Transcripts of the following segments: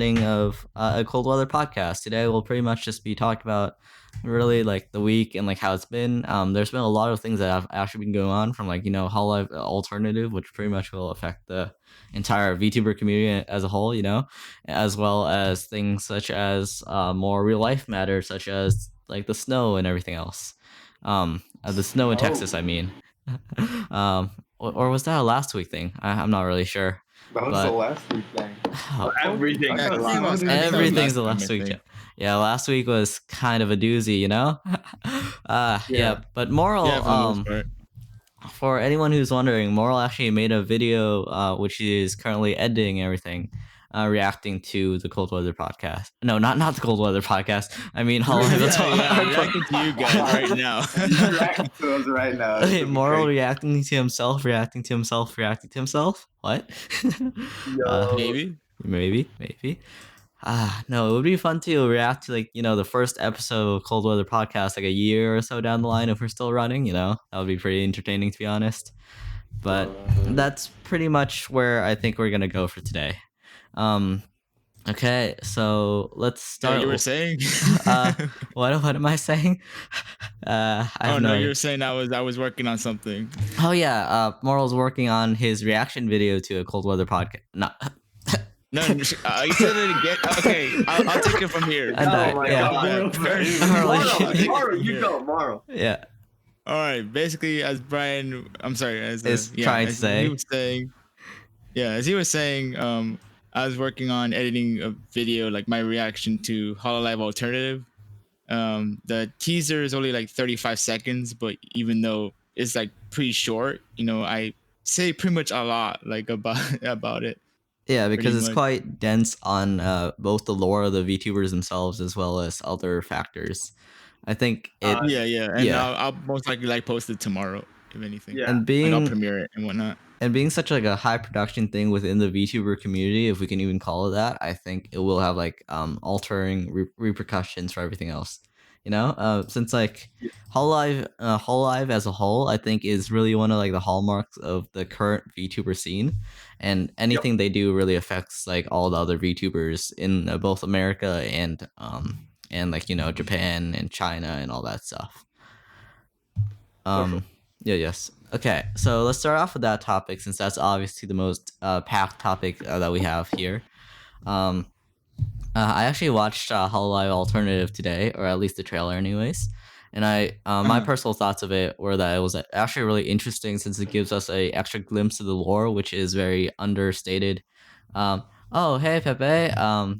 of a cold weather podcast. Today we'll pretty much just be talking about really like the week and like how it's been. There's been a lot of things that have actually been going on from like Hololive alternative, which pretty much will affect the entire VTuber community as a whole. As well as things such as more real life matters, such as like the snow and everything else. The snow in Texas, I Oh, mean. Or was that a last week thing? I'm not really sure, that was the but last week thing. Everything. I I got a think it lot was. of I think that was everything's last the time. I last week. Yeah, think. yeah. Last week was kind of a doozy, Yeah. yeah. But Moral, Yeah, for the most part. for anyone who's wondering, Moral actually made a video, which he is currently editing everything, reacting to the cold weather podcast. No, not the cold weather podcast. I mean, Hololive. Yeah, reacting to you guys right now. He's reacting to us right now. It's Okay, gonna be Moral crazy. reacting to himself, reacting to himself, reacting to himself. What? Yo, Maybe. Maybe. No, it would be fun to react to like, the first episode of Cold Weather Podcast like a year or so down the line if we're still running, That would be pretty entertaining to be honest. But that's pretty much where I think we're gonna go for today. Um okay, so let's Yeah, start. you were saying. What am I saying? I Oh have no no, you idea. were saying I was working on something. Oh yeah, Moral's working on his reaction video to a cold weather podcast. No. No, you said it again. Okay, I'll take it from here. I know, oh my yeah. god. Early. Maro, you go, Maro. Yeah. All right. Basically, as Brian, I'm sorry, Is trying to as say. he was saying, as he was saying, I was working on editing a video, like my reaction to Hololive Alternative. The teaser is only like 35 seconds, but even though it's like pretty short, I say pretty much a lot like about it. Yeah, because Pretty it's much. quite dense on both the lore of the VTubers themselves as well as other factors. I think it. Yeah, and yeah. I'll most likely like post it tomorrow, if anything. Yeah. And Like I'll being premiere it and whatnot. such like a high production thing within the VTuber community, if we can even call it that, I think it will have like altering repercussions for everything else. Since like Hololive as a whole, I think is really one of like the hallmarks of the current VTuber scene, and anything they do really affects like all the other VTubers in both America and like Japan and China and all that stuff. Yes. Okay, so let's start off with that topic since that's obviously the most packed topic that we have here. I actually watched Hololive Alternative today, or at least the trailer, anyways. And my personal thoughts of it were that it was actually really interesting since it gives us a extra glimpse of the lore, which is very understated. Oh, hey Pepe.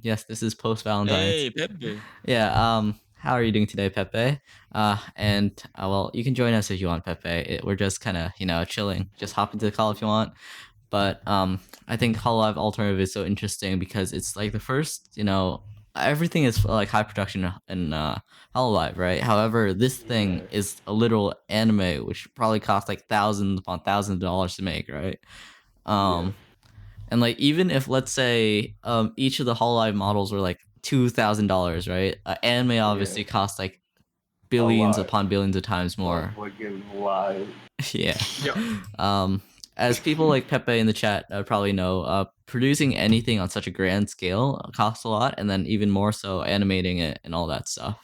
Yes, this is post Valentine's. Hey, Pepe. Yeah. How are you doing today, Pepe? And well, you can join us if you want, Pepe. We're just kind of chilling. Just hop into the call if you want. But I think Hololive Alternative is so interesting because it's like the first, everything is like high production in Hololive, right? However, this thing is a literal anime, which probably costs like thousands upon thousands of dollars to make, right? And like even if let's say each of the Hololive models were like $2,000, right? Anime obviously costs like billions lot. upon billions of times more. Fucking wild. Yeah. Yeah. As people like Pepe in the chat probably know, producing anything on such a grand scale costs a lot, and then even more so animating it and all that stuff.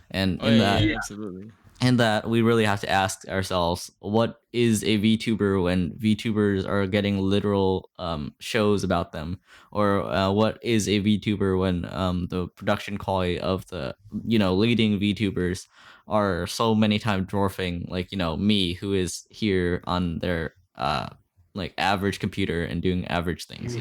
And Oh, in yeah, that, yeah, absolutely. and that we really have to ask ourselves, what is a VTuber when VTubers are getting literal shows about them, or what is a VTuber when the production quality of the leading VTubers are so many times dwarfing like me, who is here on their like average computer and doing average things,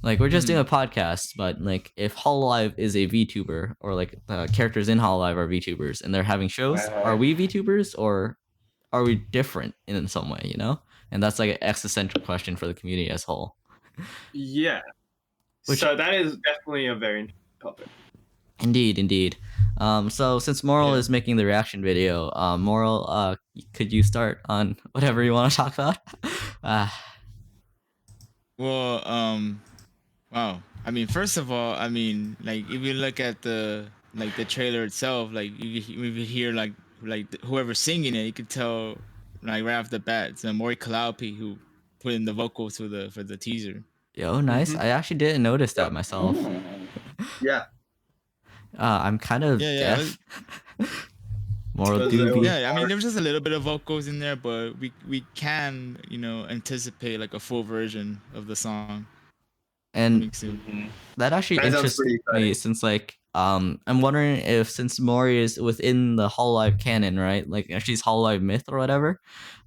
like we're just doing a podcast, but like if Hololive is a VTuber, or like the characters in Hololive are VTubers and they're having shows, are we VTubers or are we different in some way, And that's like an existential question for the community as a whole. Yeah. So that is definitely a very interesting topic. Indeed. So since Moral is making the reaction video, Moral, could you start on whatever you want to talk about? Well, wow. I mean, first of all, I mean, like if you look at the trailer itself, like you hear like whoever's singing it, you could tell like right off the bat, it's Mori Kalaupi who put in the vocals for the teaser. Yo, nice. I actually didn't notice that Yep. myself. Yeah. I'm kind of Yeah, yeah. deaf. Moral Because it was- doobie. Yeah, I mean, there was just a little bit of vocals in there, but we can, anticipate like a full version of the song And coming soon. Mhm. that actually That sounds interests pretty me exciting. since like I'm wondering if since Mori is within the Hololive canon, right? Like she's Hololive myth or whatever,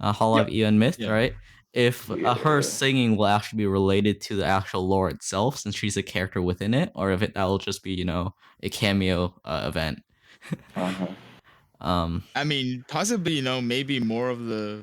Hololive Eon myth, Yeah. right? If her Yeah. singing will actually be related to the actual lore itself, since she's a character within it, or if that will just be a cameo event. Uh-huh. I mean, possibly, maybe more of the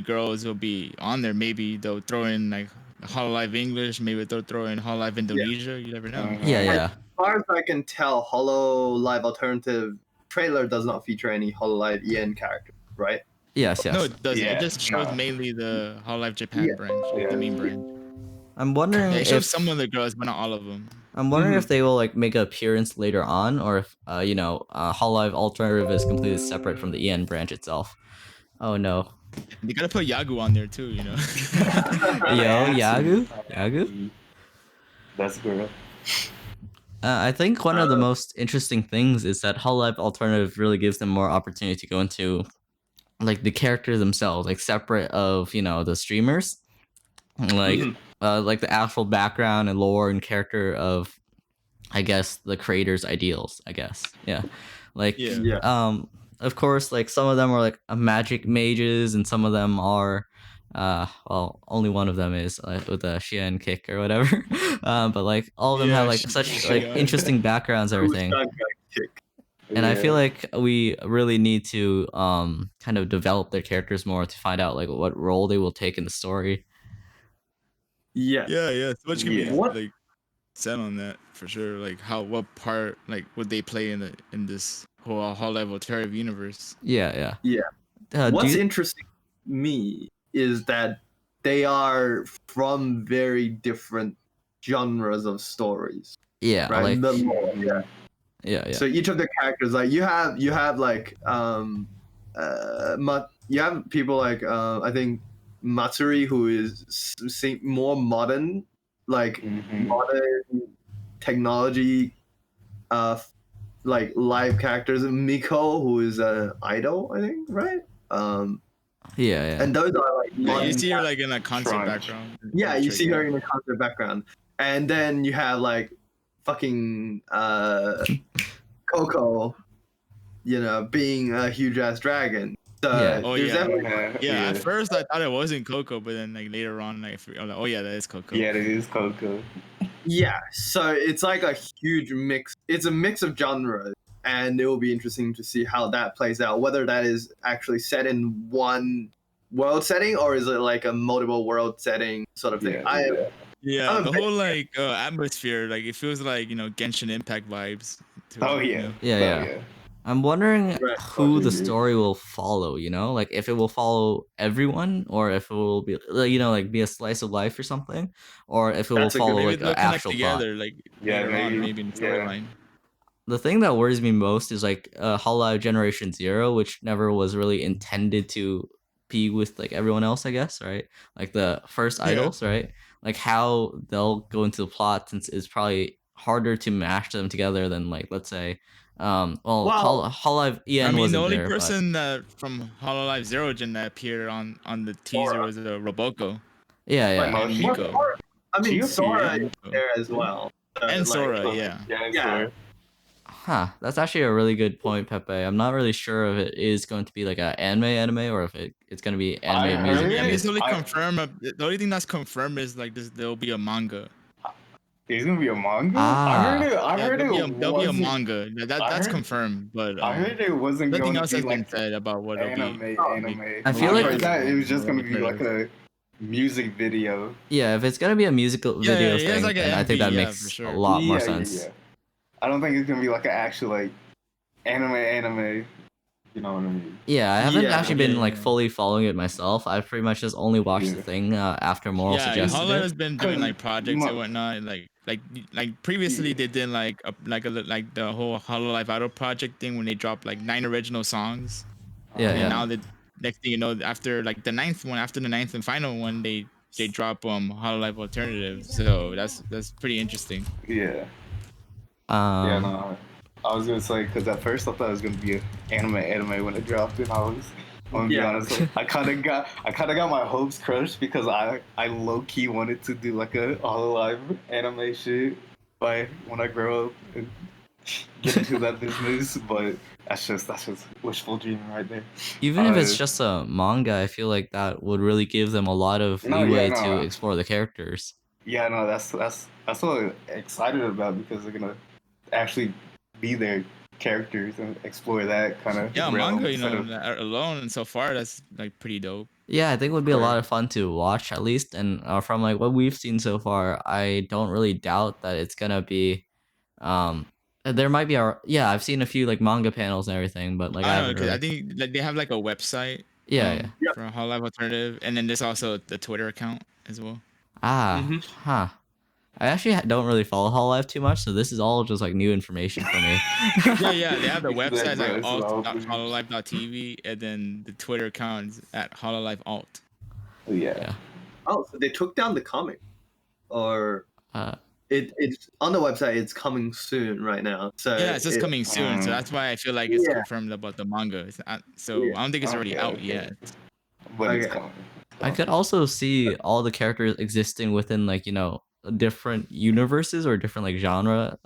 girls will be on there. Maybe they'll throw in like Hololive English. Maybe they'll throw in Hololive Indonesia. You never know. Yeah, yeah, As far as I can tell, Hololive Alternative trailer does not feature any Hololive EN characters, right? yes, yes. No, it doesn't. Yeah, It just shows no. mainly the Hololive Japan Yeah. branch, Yeah. the main branch. I'm wondering Yeah, it shows if some of the girls, but not all of them. I'm wondering Mhm. if they will like make an appearance later on, or if Hololive Alternative is completely separate from the EN branch itself. Oh no. They gotta put Yagu on there too. Yo, Yagu? That's girl. I think one of the most interesting things is that Hololive Alternative really gives them more opportunity to go into like the characters themselves, like separate of the streamers, like Mhm. like the actual background and lore and character of I guess the creator's ideals. I guess like Yeah. Yeah. of course like some of them are like magic mages and some of them are well only one of them is with a Xian kick or whatever but like all of them have like such like interesting backgrounds and everything. And I feel like we really need to kind of develop their characters more to find out like what role they will take in the story. Yeah. Yeah. So much can be What? like said on that for sure. Like what part like would they play in this whole Hololive Alternative universe? Yeah. Yeah. Do What's you, interesting to me is that they are from very different genres of stories, yeah, right? like The lore, yeah. yeah. So each of the characters, like you have like you have people like I think Matsuri, who is more modern, like modern technology, like live characters. Miko, who is an idol, I think, right? Yeah. And those are like Yeah, you modern see her like in a concert Crunch. background. yeah, you see her Yeah. in the concert background, and then you have like fucking Coco, being a huge ass dragon. So Yeah. Oh, there's yeah. definitely Yeah, at first I thought it wasn't Coco, but then like later on, like I'm like, oh yeah, that is Coco. yeah, it is Coco. Yeah, so it's like a huge mix. It's a mix of genres, and it will be interesting to see how that plays out. Whether that is actually set in one world setting or is it like a multiple world setting sort of thing. Yeah, I'm a the bit- whole like atmosphere, like it feels like Genshin Impact vibes. Oh yeah. Yeah. I'm wondering Right. who the story will follow, like if it will follow everyone or if it will be like be a slice of life or something, or if it will That's a good- follow Maybe like they'll an connect actual plot. together, like Yeah, later on, maybe. maybe in the Yeah. storyline. The thing that worries me most is like Hololive Generation Zero, which never was really intended to be with like everyone else, I guess, right? Like the first Yeah. idols, right? Like how they'll go into the plot since it's probably harder to mash them together than like let's say Hololive EN I mean, the wasn't only there, person that from Hololive Zero Gen that appeared on the teaser Sora. was Roboko yeah. and Miko. I mean, Chiyo Sora and is Miko. there as well. And Sora, yeah. Yeah. Huh, that's actually a really good point, Pepe. I'm not really sure if it is going to be like an anime or if it's going to be anime music. I mean, music. it's only confirmed. The only thing that's confirmed is like there'll be a manga. It's gonna be a manga. Ah. I heard it. There'll be a manga. That's heard- confirmed, but I heard it wasn't nothing going else to has be been like said about what it'll be. anime. I feel like- heard that it was just gonna be like a music video. Yeah, if it's gonna be a musical Yeah, video yeah, it's thing, like an then I think MV, that yeah, makes for sure. a lot more Yeah, sense. yeah. I don't think it's gonna be like an actual like anime. You know what I mean? Yeah, I haven't Yeah, actually been yeah, like yeah. fully following it myself. I've pretty much just only watched the Yeah. thing after Moral Yeah, suggested Hololive it. has been doing like projects Mo- and whatnot. Like previously they did like the whole Hololive Idol project thing when they dropped like 9 original songs. Yeah, And yeah. now the next thing you know, after like the ninth and final one, they they drop Hololive Alternative. So that's pretty interesting. Yeah. Yeah, Um, no, I was gonna say because at first I thought it was gonna be an anime when it dropped, and I'm gonna be Yeah. honest, like, I kind of got my hopes crushed because I low key wanted to do like a Hololive anime shit by when I grow up and get into that business, but that's just wishful dreaming right there. even if it's just a manga, I feel like that would really give them a lot of No, yeah, leeway no, to no. explore the characters. Yeah, no, that's what I'm excited about because they're gonna actually be their characters and explore that kind of Yeah, realm manga, instead of alone so far that's like pretty dope. Yeah, I think it would be a lot Correct. of fun to watch at least, and from like what we've seen so far, I don't really doubt that it's gonna be. There might be yeah, I've seen a few like manga panels and everything, but like I I don't know haven't because I really. think like they have like a website Yeah, yeah. Yep. for Hololive Alternative, and then there's also the Twitter account as well. Ah, huh. I actually don't really follow Hololive too much, so this is all just like new information for me. Yeah, they have the website like Exactly, so alt.hololive.tv, and then the Twitter account is at Hololive Alt. yeah. Yeah. Oh, so they took down the comic, or Uh, it's on the website. It's coming soon right now. So Yeah, it's just coming soon, so that's why I feel like it's Yeah. confirmed about the manga. It's not, so Yeah. I don't think it's already Okay, out okay. yet. But it's Okay. coming. I could also see all the characters existing within like different universes or different like genre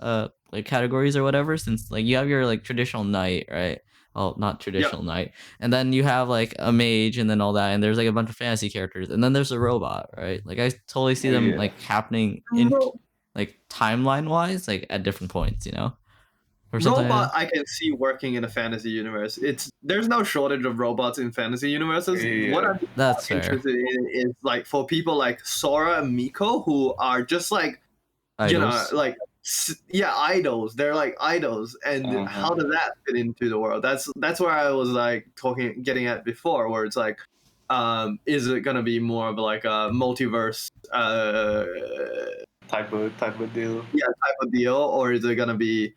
like categories or whatever. Since like you have your like traditional knight, right? Well, not traditional knight, and then you have like a mage, and then all that, and there's like a bunch of fantasy characters, and then there's a robot, right? Like I totally see them Yeah. like happening in Ro- like timeline wise, like at different points, or something. Like Robot, that. I can see working in a fantasy universe. There's no shortage of robots in fantasy universes. Yeah. What I'm That's fair. interested in is like for people like Sora and Miko who are just like Idols. like idols. They're like idols, and how does that fit into the world? That's where I was like getting at before, where it's like, is it gonna be more of like a multiverse type of deal. type of deal, or is it gonna be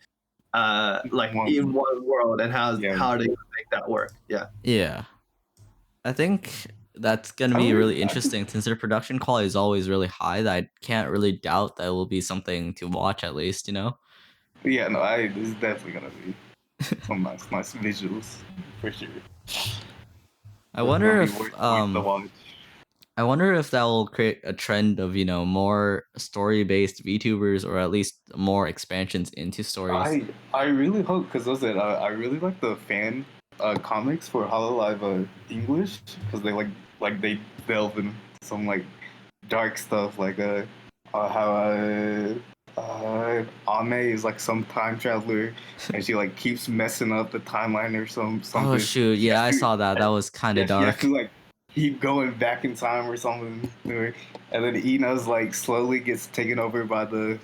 like in one world, and how are they gonna make that work? Yeah. I think that's gonna be really interesting since their production quality is always really high. That I can't really doubt that will be something to watch at least. Yeah, no, it's definitely gonna be some nice visuals for sure. I wonder if worth the watch. I wonder if that will create a trend of more story-based VTubers, or at least more expansions into stories. I really hope because I really like the fan comics for Hololive English because they delve in some like dark stuff like how Ame is like some time traveler and she like keeps messing up the timeline or something. Oh shoot! Yeah, I saw that. That was kind of dark. You have to like keep going back in time or something, and then Ina's like slowly gets taken over by the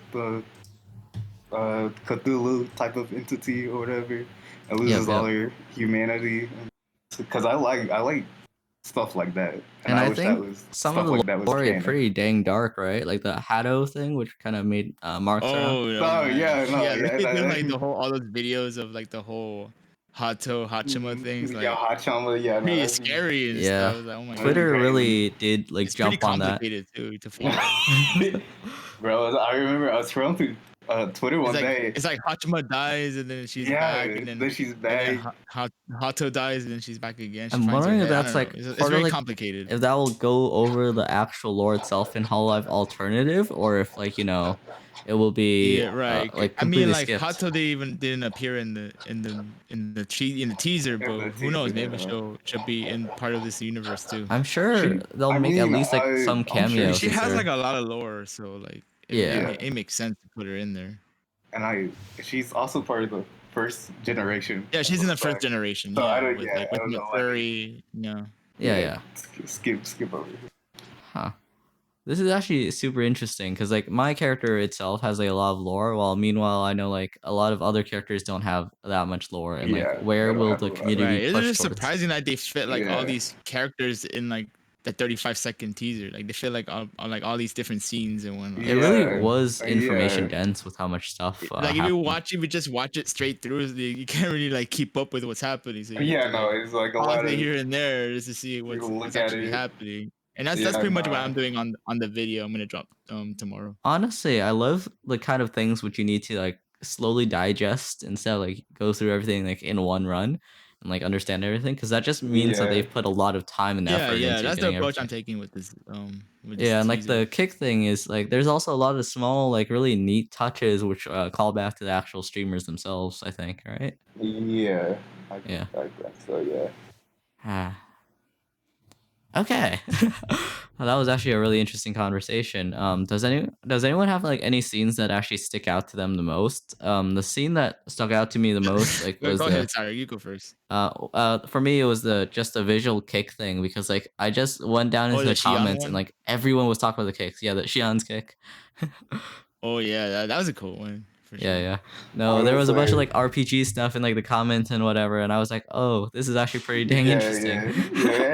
Cthulhu type of entity or whatever, and loses all her humanity. Because I like stuff like that, and I wish think that was some of the like that was lore is canon. pretty dang dark, right? Like the Hado thing, which kind of made marks around. Yeah, they do like the whole all those videos of like the whole Hachima things, like Hachima, pretty scary and stuff. Like, oh my Twitter God. really did like It's jump on that. pretty complicated too to follow. Bro, I remember I was scrolling through Twitter one day. It's like Hachima dies and then she's back, and then she's back. Hato dies and then she's back again. I'm wondering if that's like it's part very of, like, complicated. if that will go over the actual lore itself in Hololive Alternative, or if like it will be like completely skipped. Hato didn't appear in the teaser, but who knows? Maybe she'll be in part of this universe too. I'm sure they'll make at least like some cameo. She has like a lot of lore, so like it makes sense to put her in there. And she's also part of the first generation. Yeah, she's in the first generation. So I don't, with Matsuri, skip over. Huh. This is actually super interesting because like my character itself has like a lot of lore, while meanwhile I know like a lot of other characters don't have that much lore, and like where will the community push It's towards? surprising that they fit like all these characters in like the 35-second teaser. Like they fit like all these different scenes and whatnot. It really was information dense with how much stuff. Like if you just watch it straight through, you can't really like keep up with what's happening. So it's like a lot of here and there just to see what's actually happening. And that's Yeah, pretty much what nah. I'm doing on the video I'm gonna drop tomorrow. Honestly, I love the kind of things which you need to like slowly digest instead of like go through everything like in one run and like understand everything because that just means that Yeah. they've put a lot of time and Yeah, effort yeah, into that's the getting approach I'm everything. taking with this Yeah, and like teaser. the kick thing is like there's also a lot of small like really neat touches which call back to the actual streamers themselves, I think, right? Yeah. Yeah. I guess so, yeah. Ah. Okay. Well, that was actually a really interesting conversation. Does anyone have like any scenes that actually stick out to them the most? The scene that stuck out to me the most like was Go the ahead, sorry, you go first. for me it was the visual kick thing because like I just went down Oh, into the the Xi'an comments and one? like everyone was talking about the kicks. Yeah, the Xi'an's kick. Oh yeah, that was a cool one for Yeah, sure. yeah. No, there was a bunch of Honestly, like RPG stuff in like the comments and whatever, and I was like, oh, this is actually pretty dang yeah, interesting. yeah.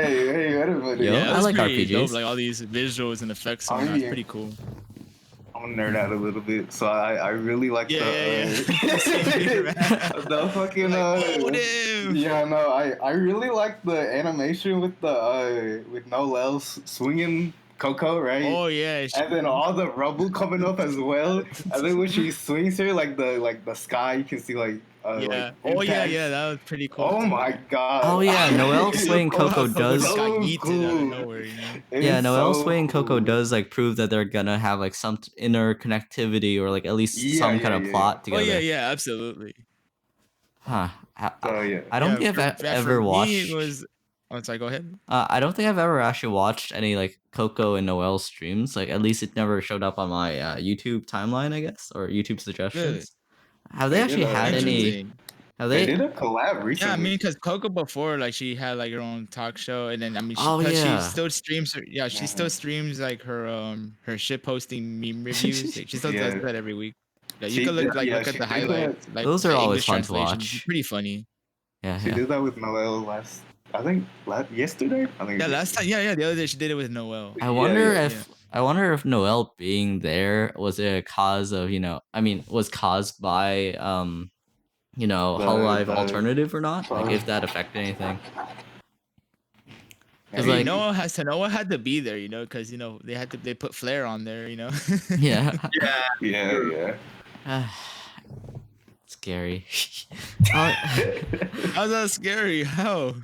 Hey, wait a minute. Yo, Yeah, it I was like pretty dope. RPGs. Like all these visuals and effects I and whatnot. It's mean, pretty cool. I'm gonna nerd out a little bit, so I really like Yeah, the Same here, man. the fucking Like, oh damn. yeah, no, I really like the animation with the with Noel swinging Coco, right? Oh yeah. And then all the rubble coming up as well. And then when she swings her, like the sky, you can see like Yeah. like Oh yeah, impacts. yeah. That was pretty cool. Oh too. my god. Oh yeah, Noel swinging Oh, how Coco Coco does. just got So yeeted out cool. of nowhere, you know? Yeah, It's Noel so swinging Coco cool. does like prove that they're gonna have like some inner connectivity or like at least Yeah, some kind of plot Oh together. yeah, yeah, absolutely. Huh. So yeah. I don't think I've ever for me, it watched. was. Oh, sorry. Go ahead. I don't think I've ever actually watched any like Coco and Noel streams. Like at least it never showed up on my YouTube timeline, I guess, or YouTube Really suggestions. Have they They actually did had any? interesting. Have They they? did a collab recently. Yeah, I mean, because Coco before, like, she had like her own talk show, and then I mean, Oh she yeah. still streams. She still streams like her shit posting meme reviews. Like, she still does Yeah. that every week. Like, you She can did- look yeah, at she the did that. highlights, like Those are the always English fun to translation. It's watch. pretty funny. Yeah, She yeah. did that with Noel yesterday. I think. Yeah, last time. Yeah, the other day she did it with Noel. I wonder yeah. if I wonder if Noel being there was a cause of was caused by Hololive The- alternative or not? Like if that affected anything. Because like Noah had to be there, because they put Flair on there, yeah. Yeah. Scary. How's that scary? How?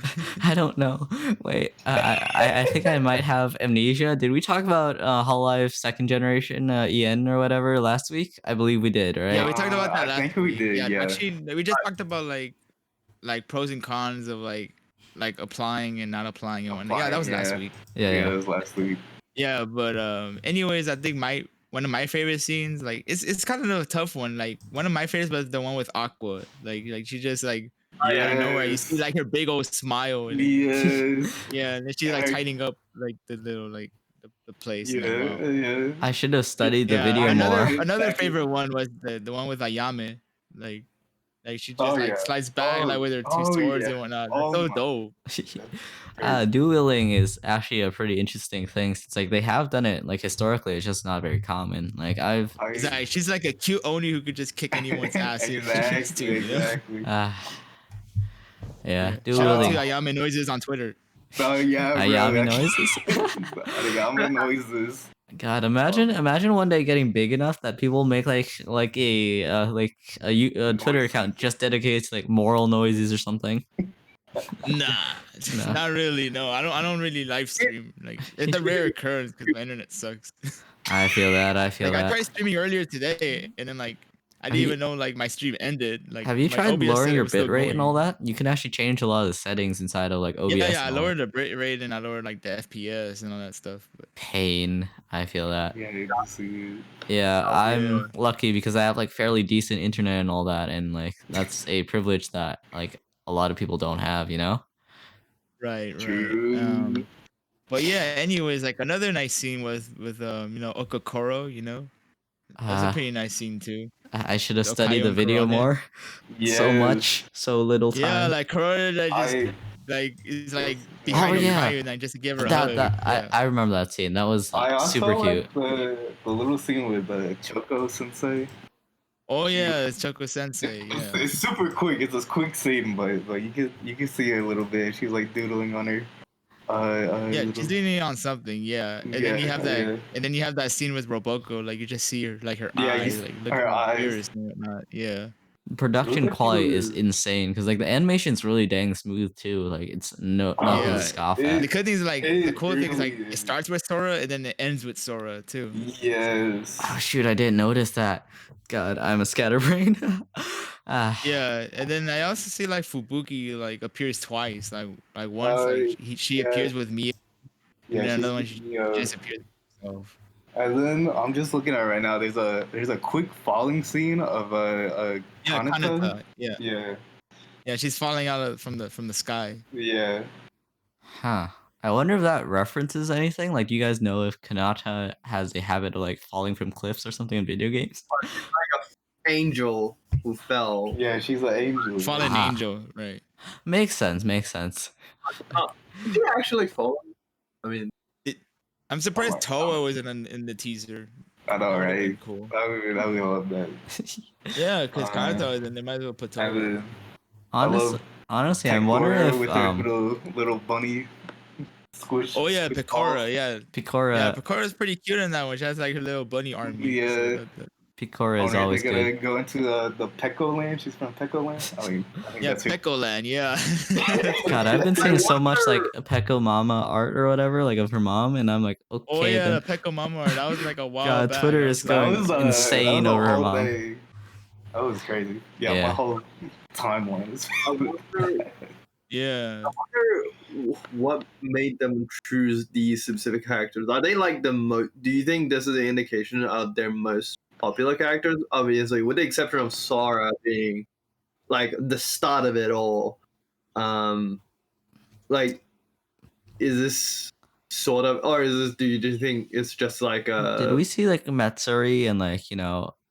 I don't know. Wait, I think I might have amnesia. Did we talk about Hololive second generation EN or whatever last week? I believe we did, right? Yeah, we talked about that I last think we week. did, yeah. Actually, we just talked about like pros and cons of like applying and not applying and whatnot. Yeah, that was last week. Yeah. That was last week. Yeah, but anyways, I think one of my favorite scenes, like it's kind of a tough one. Like one of my favorites was the one with Aqua. Like she just like out of nowhere, you see like her big old smile and Yes. yeah, and then she's like tightening up like the little like the place. Yeah, Like, wow. yeah. I should have studied the Yeah, video more. another favorite one was the one with Ayame. Like she just slides back like with her two swords and whatnot. That's so dope. Dueling is actually a pretty interesting thing since like they have done it like historically. It's just not very common. Like Exactly. She's like a cute Oni who could just kick anyone's ass. Exactly. Yeah, Shout out dueling. to Ayame noises on Twitter. So yeah, Ayame noises. Ayame noises. God, imagine one day getting big enough that people make like a Twitter account just dedicated to like moral noises or something. Nah, No. not really. No, I don't really live stream. Like it's a rare occurrence because my internet sucks. I feel that. I I tried streaming earlier today, and then like I didn't even know like my stream ended. Like have you my tried OBS lowering said it your was still bitrate and all going. that? You can actually change a lot of the settings inside of like OBS. Yeah, I and all lowered that. the bitrate and I lowered like the FPS and all that stuff. But Pain. I feel that. Yeah, you see it. Yeah, Oh, I'm yeah. lucky because I have like fairly decent internet and all that, and like that's a privilege that like a lot of people don't have, you know? Right. True. But yeah, anyways, like another nice scene was with Okokoro, That was a pretty nice scene too. I should have The studied the Okayon video Kurone. more. So Yes. much, so little time. Yeah, like Kurone just I like is like behind yeah. Okayo and like just to give her a hug. I remember that scene. That was I also super cute. like the little scene with Choco Sensei. Oh yeah, it's Choco Sensei. It's, Yeah. it's super quick. It's a quick scene, but you can see it a little bit. She's like doodling on her. Yeah, she's leaning on something. Yeah, and then you have that, yeah. and then you have that scene with Roboko. Like you just see her, like her Yeah, eye, you like her looking all eyes. fierce and whatnot. Yeah. Production like she quality is was- insane because like the animation's really dang smooth too. Like it's nothing to Yeah. scoff The at. good thing is like the it cool thing is like really it is. starts with Sora and then it ends with Sora too. Yes. Oh shoot, I didn't notice that. God, I'm a scatterbrain. Yeah, and then I also see like Fubuki like appears twice. Like once like she yeah. appears with me, and Yeah, then she's another one she speaking of. just appears with herself. And then I'm just looking at it right now. There's a quick falling scene of a Yeah, Kanata. Kanata. Yeah, Yeah, yeah, she's falling out from the sky. yeah. Huh. I wonder if that references anything. Like, do you guys know if Kanata has a habit of like falling from cliffs or something in video games? Angel who fell. Yeah, she's an angel. Fallen Ah. angel, right? Makes sense. Makes sense. Did he actually fall? I mean, I'm surprised my Toa wasn't in the teaser. I know, That would've been right? cool. That would love that. Yeah, because Uh, Kanata is in. They might as well put Toa. And then Honestly, honestly, I'm wondering Tekora if with her little bunny squish. Oh yeah, squish Picora. balls. Yeah, Picora, yeah, Picora's pretty cute in that one. She has like her little bunny army. Yeah. So Picora Oh, is they're always gonna good. go into the Pecco land. She's from Pecco land. I think yeah, that's her. Pecoland. Yeah. God, I've been seeing so much like Pecco Mama art or whatever, like of her mom, and I'm like, Oh okay, yeah, then. the Pecco Mama. That was like a while God, back. Twitter I is was going like, insane that was over a her whole mom. day. That was crazy. Yeah, Yeah. my whole timeline is. I wonder, yeah. what made them choose these specific characters. Are they like the most? Do you think this is an indication of their most popular characters? Obviously, with the exception of Sora being like the start of it all. Like, is this sort of, or is this? Do you think it's just like Did we see like Matsuri and like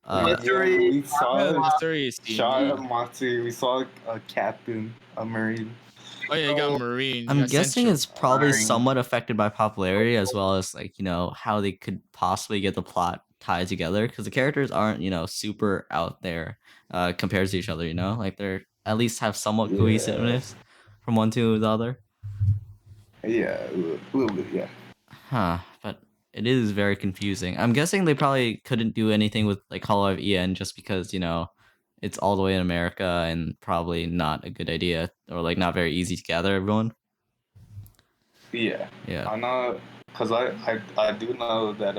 Matsuri? we Yeah, saw the story is seen. Shara Matsu. We saw a captain, a marine. Oh yeah, you got Marine. you I'm got guessing Central. it's probably Alright. somewhat affected by popularity as well as like how they could possibly get the plot tied together because the characters aren't super out there compared to each other. Like they're at least have somewhat Yeah. cohesiveness from one to the other. Yeah, a little bit. Yeah. Huh, but it is very confusing. I'm guessing they probably couldn't do anything with like Hololive EN just because, it's all the way in America and probably not a good idea or like not very easy to gather everyone. Yeah. Yeah. I know, cause I do know that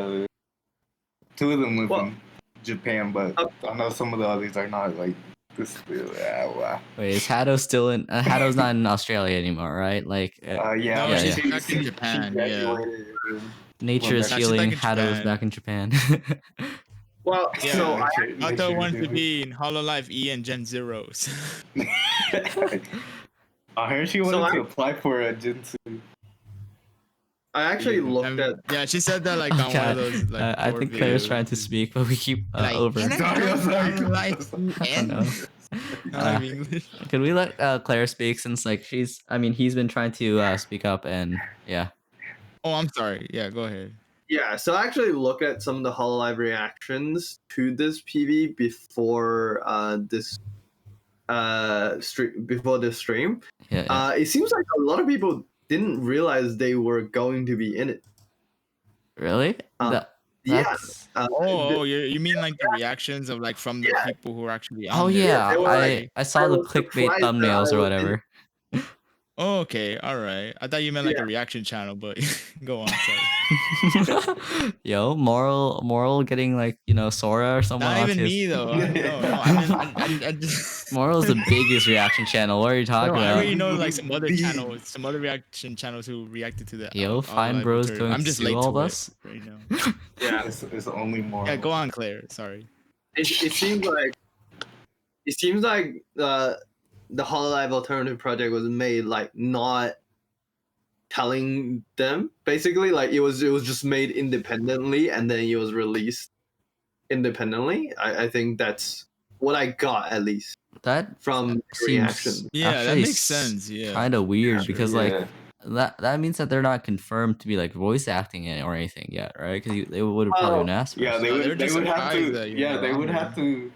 two of them live in Japan, but I know some of the others are not like this. Wow. Wait, is Hato still in? Hato's not in Australia anymore, right? Like, Yeah, No, yeah, she's yeah. back in Japan. She Yeah. graduated. Nature is back- she's healing. back in Hato's Japan. back in Japan. Well, Yeah. so Hato wants to be in Hololive E and Gen Zeros. I heard she wanted So to apply for a Jinsu. I actually looked at. Yeah, she said that like Oh, on one God. of those like. I board think Claire's videos. trying to speak, but we keep Like, over. "Can I Sorry, sorry. Hololive I don't know. Hololive English. Can we let Claire speak since like he's been trying to speak up and yeah. Oh, I'm sorry. Yeah, go ahead. Yeah, so I actually looked at some of the Hololive reactions to this PV before this stream. Yeah. It seems like a lot of people didn't realize they were going to be in it. Really? Yeah. That's- Oh, you mean like the reactions of like from the people who are actually on Oh there? yeah, they were like- I saw the I was clickbait surprised that thumbnails I or was whatever. Oh, okay, all right. I thought you meant like Yeah. a reaction channel, but go on. Sorry. Yo, moral getting like Sora or someone Not on even his. me though. No. I just. Moral's the biggest reaction channel. What are you talking No, I about? already know like some other channels, some other reaction channels who reacted to that. Yo, fine bros going I'm to just sue late all to of it us? right now. Yeah. It's only more. Yeah, go on, Claire. Sorry. It seems like the Hololive alternative project was made like not telling them, basically. Like it was just made independently and then it was released independently. I think that's what I got, at least That from seems reaction. Yeah, that actually makes sense. Yeah. kind of weird because like Yeah. that means that they're not confirmed to be like voice acting it or anything yet, right? Because they would have probably been asked. Yeah, first. they No, they were would. They just would have surprised to. that you're Yeah, not they on would there. have to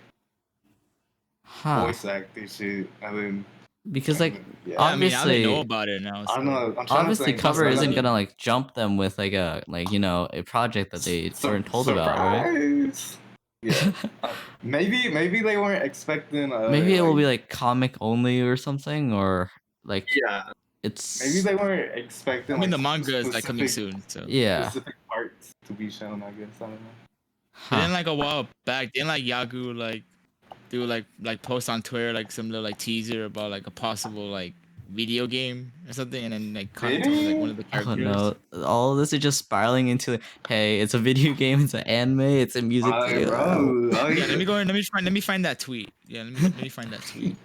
Huh. voice act this shit, and then because like Yeah. I mean, now they know obviously about it now. I So. don't know. I'm trying to obviously think. cover isn't Possibility. gonna like jump them with like a a project that they weren't told about, right? Surprise! Yeah. Maybe they weren't expecting. Maybe it will Like be like comic only or something, or like Yeah. maybe it's they weren't expecting. I mean, Like the manga is like coming specific soon, so. yeah. specific parts to be shown. I guess I don't know. But then Huh. like a while back, didn't like Yagu like do like post on Twitter like some little like teaser about like a possible like video game or something, and then like Kanto was like one of the Oh characters. no! All of this is just spiraling into hey, it's a video game, it's an anime, it's a music video. Bro. Yeah, let me find that tweet. Yeah, let me find that tweet.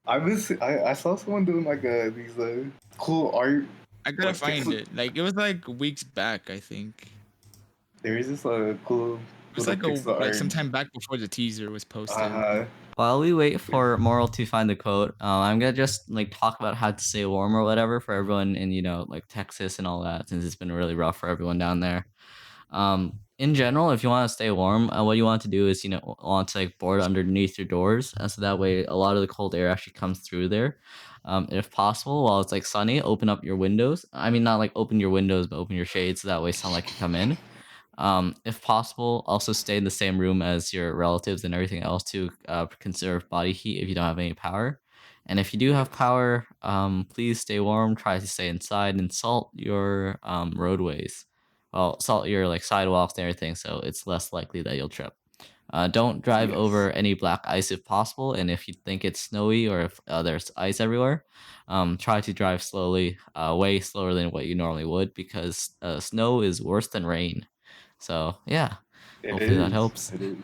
I saw someone doing like these cool art. I gotta Like, find it. Like it was like weeks back, I think. there is this cool It was little like pixel art. sometime back before the teaser was posted. While we wait for Moral to find the quote, I'm gonna just like talk about how to stay warm or whatever for everyone in like Texas and all that, since it's been really rough for everyone down there. In general, if you want to stay warm, what you want to do is want to like board underneath your doors, so that way a lot of the cold air actually comes through there. If possible, while it's like sunny, open up your windows. I mean, not like open your windows, but open your shades so that way sunlight can come in. If possible, also stay in the same room as your relatives and everything else to conserve body heat if you don't have any power. And if you do have power, please stay warm. Try to stay inside and salt your roadways. Well, salt your like sidewalks and everything, so it's less likely that you'll trip. Don't drive over any black ice if possible, and if you think it's snowy or if there's ice everywhere, try to drive slowly, way slower than what you normally would, because snow is worse than rain. So yeah, It hopefully that is. helps. It is.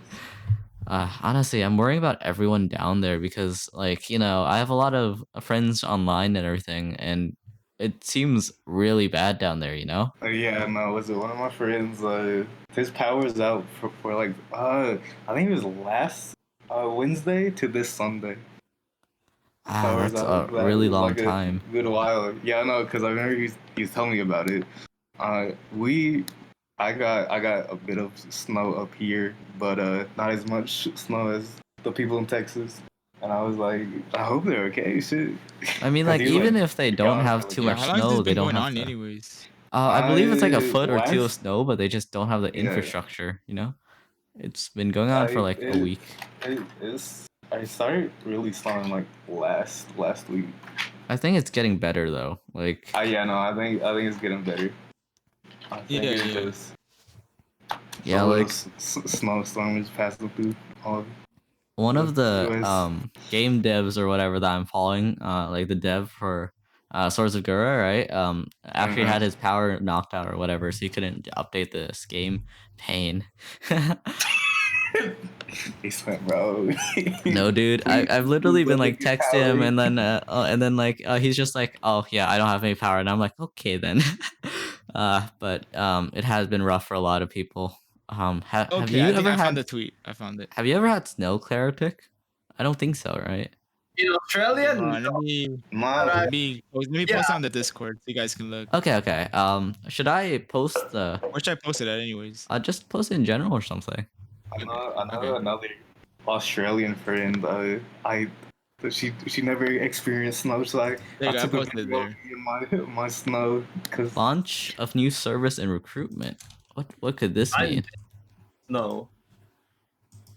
Honestly, I'm worrying about everyone down there because, like, I have a lot of friends online and everything, and it seems really bad down there. Yeah, no, was it one of my friends? His power's out for like I think it was last Wednesday to this Sunday. Power's That's out. a That really was long like a time. good while. Yeah, I know, because I remember he was telling me about it. We I got a bit of snow up here, but not as much snow as the people in Texas. And I was like, I hope they're okay. Shit. I mean, 'Cause like, he was even like, if they "Be don't honest," have I'm like, too Yeah, much how long has snow, this they been don't going have on, to. anyways? I believe it's like a foot or two of Last snow, but they just don't have the Yeah. infrastructure. It's been going on for like a week. I started really snowing like last week. I think it's getting better though. Like, Yeah, no, I think it's getting better. I think Yeah, it's yeah. just yeah, a little like snowstorm is passing through all of one of the US. game devs or whatever that I'm following, like the dev for Swords of Gura, right? Actually had his power knocked out or whatever, so he couldn't update this game. Pain. He's like, bro. No, dude. I've literally been like text him, and then like he's just like, oh yeah, I don't have any power, and I'm like, okay then. But it has been rough for a lot of people. Have Okay, you I think ever I found had the tweet. I found it. have you ever had snow, Claritic? I don't think so, right? In Australia, Hold on, no. My, let me Yeah. post on the Discord so you guys can look. Okay. Should I post the? Where should I post it at, anyways? I'll just post it in general or something. I know Okay. another Australian friend. She never experienced snow, so There you I go, I took a posted video of there. me and my snow because Launch of new service and recruitment. What could this I mean? no.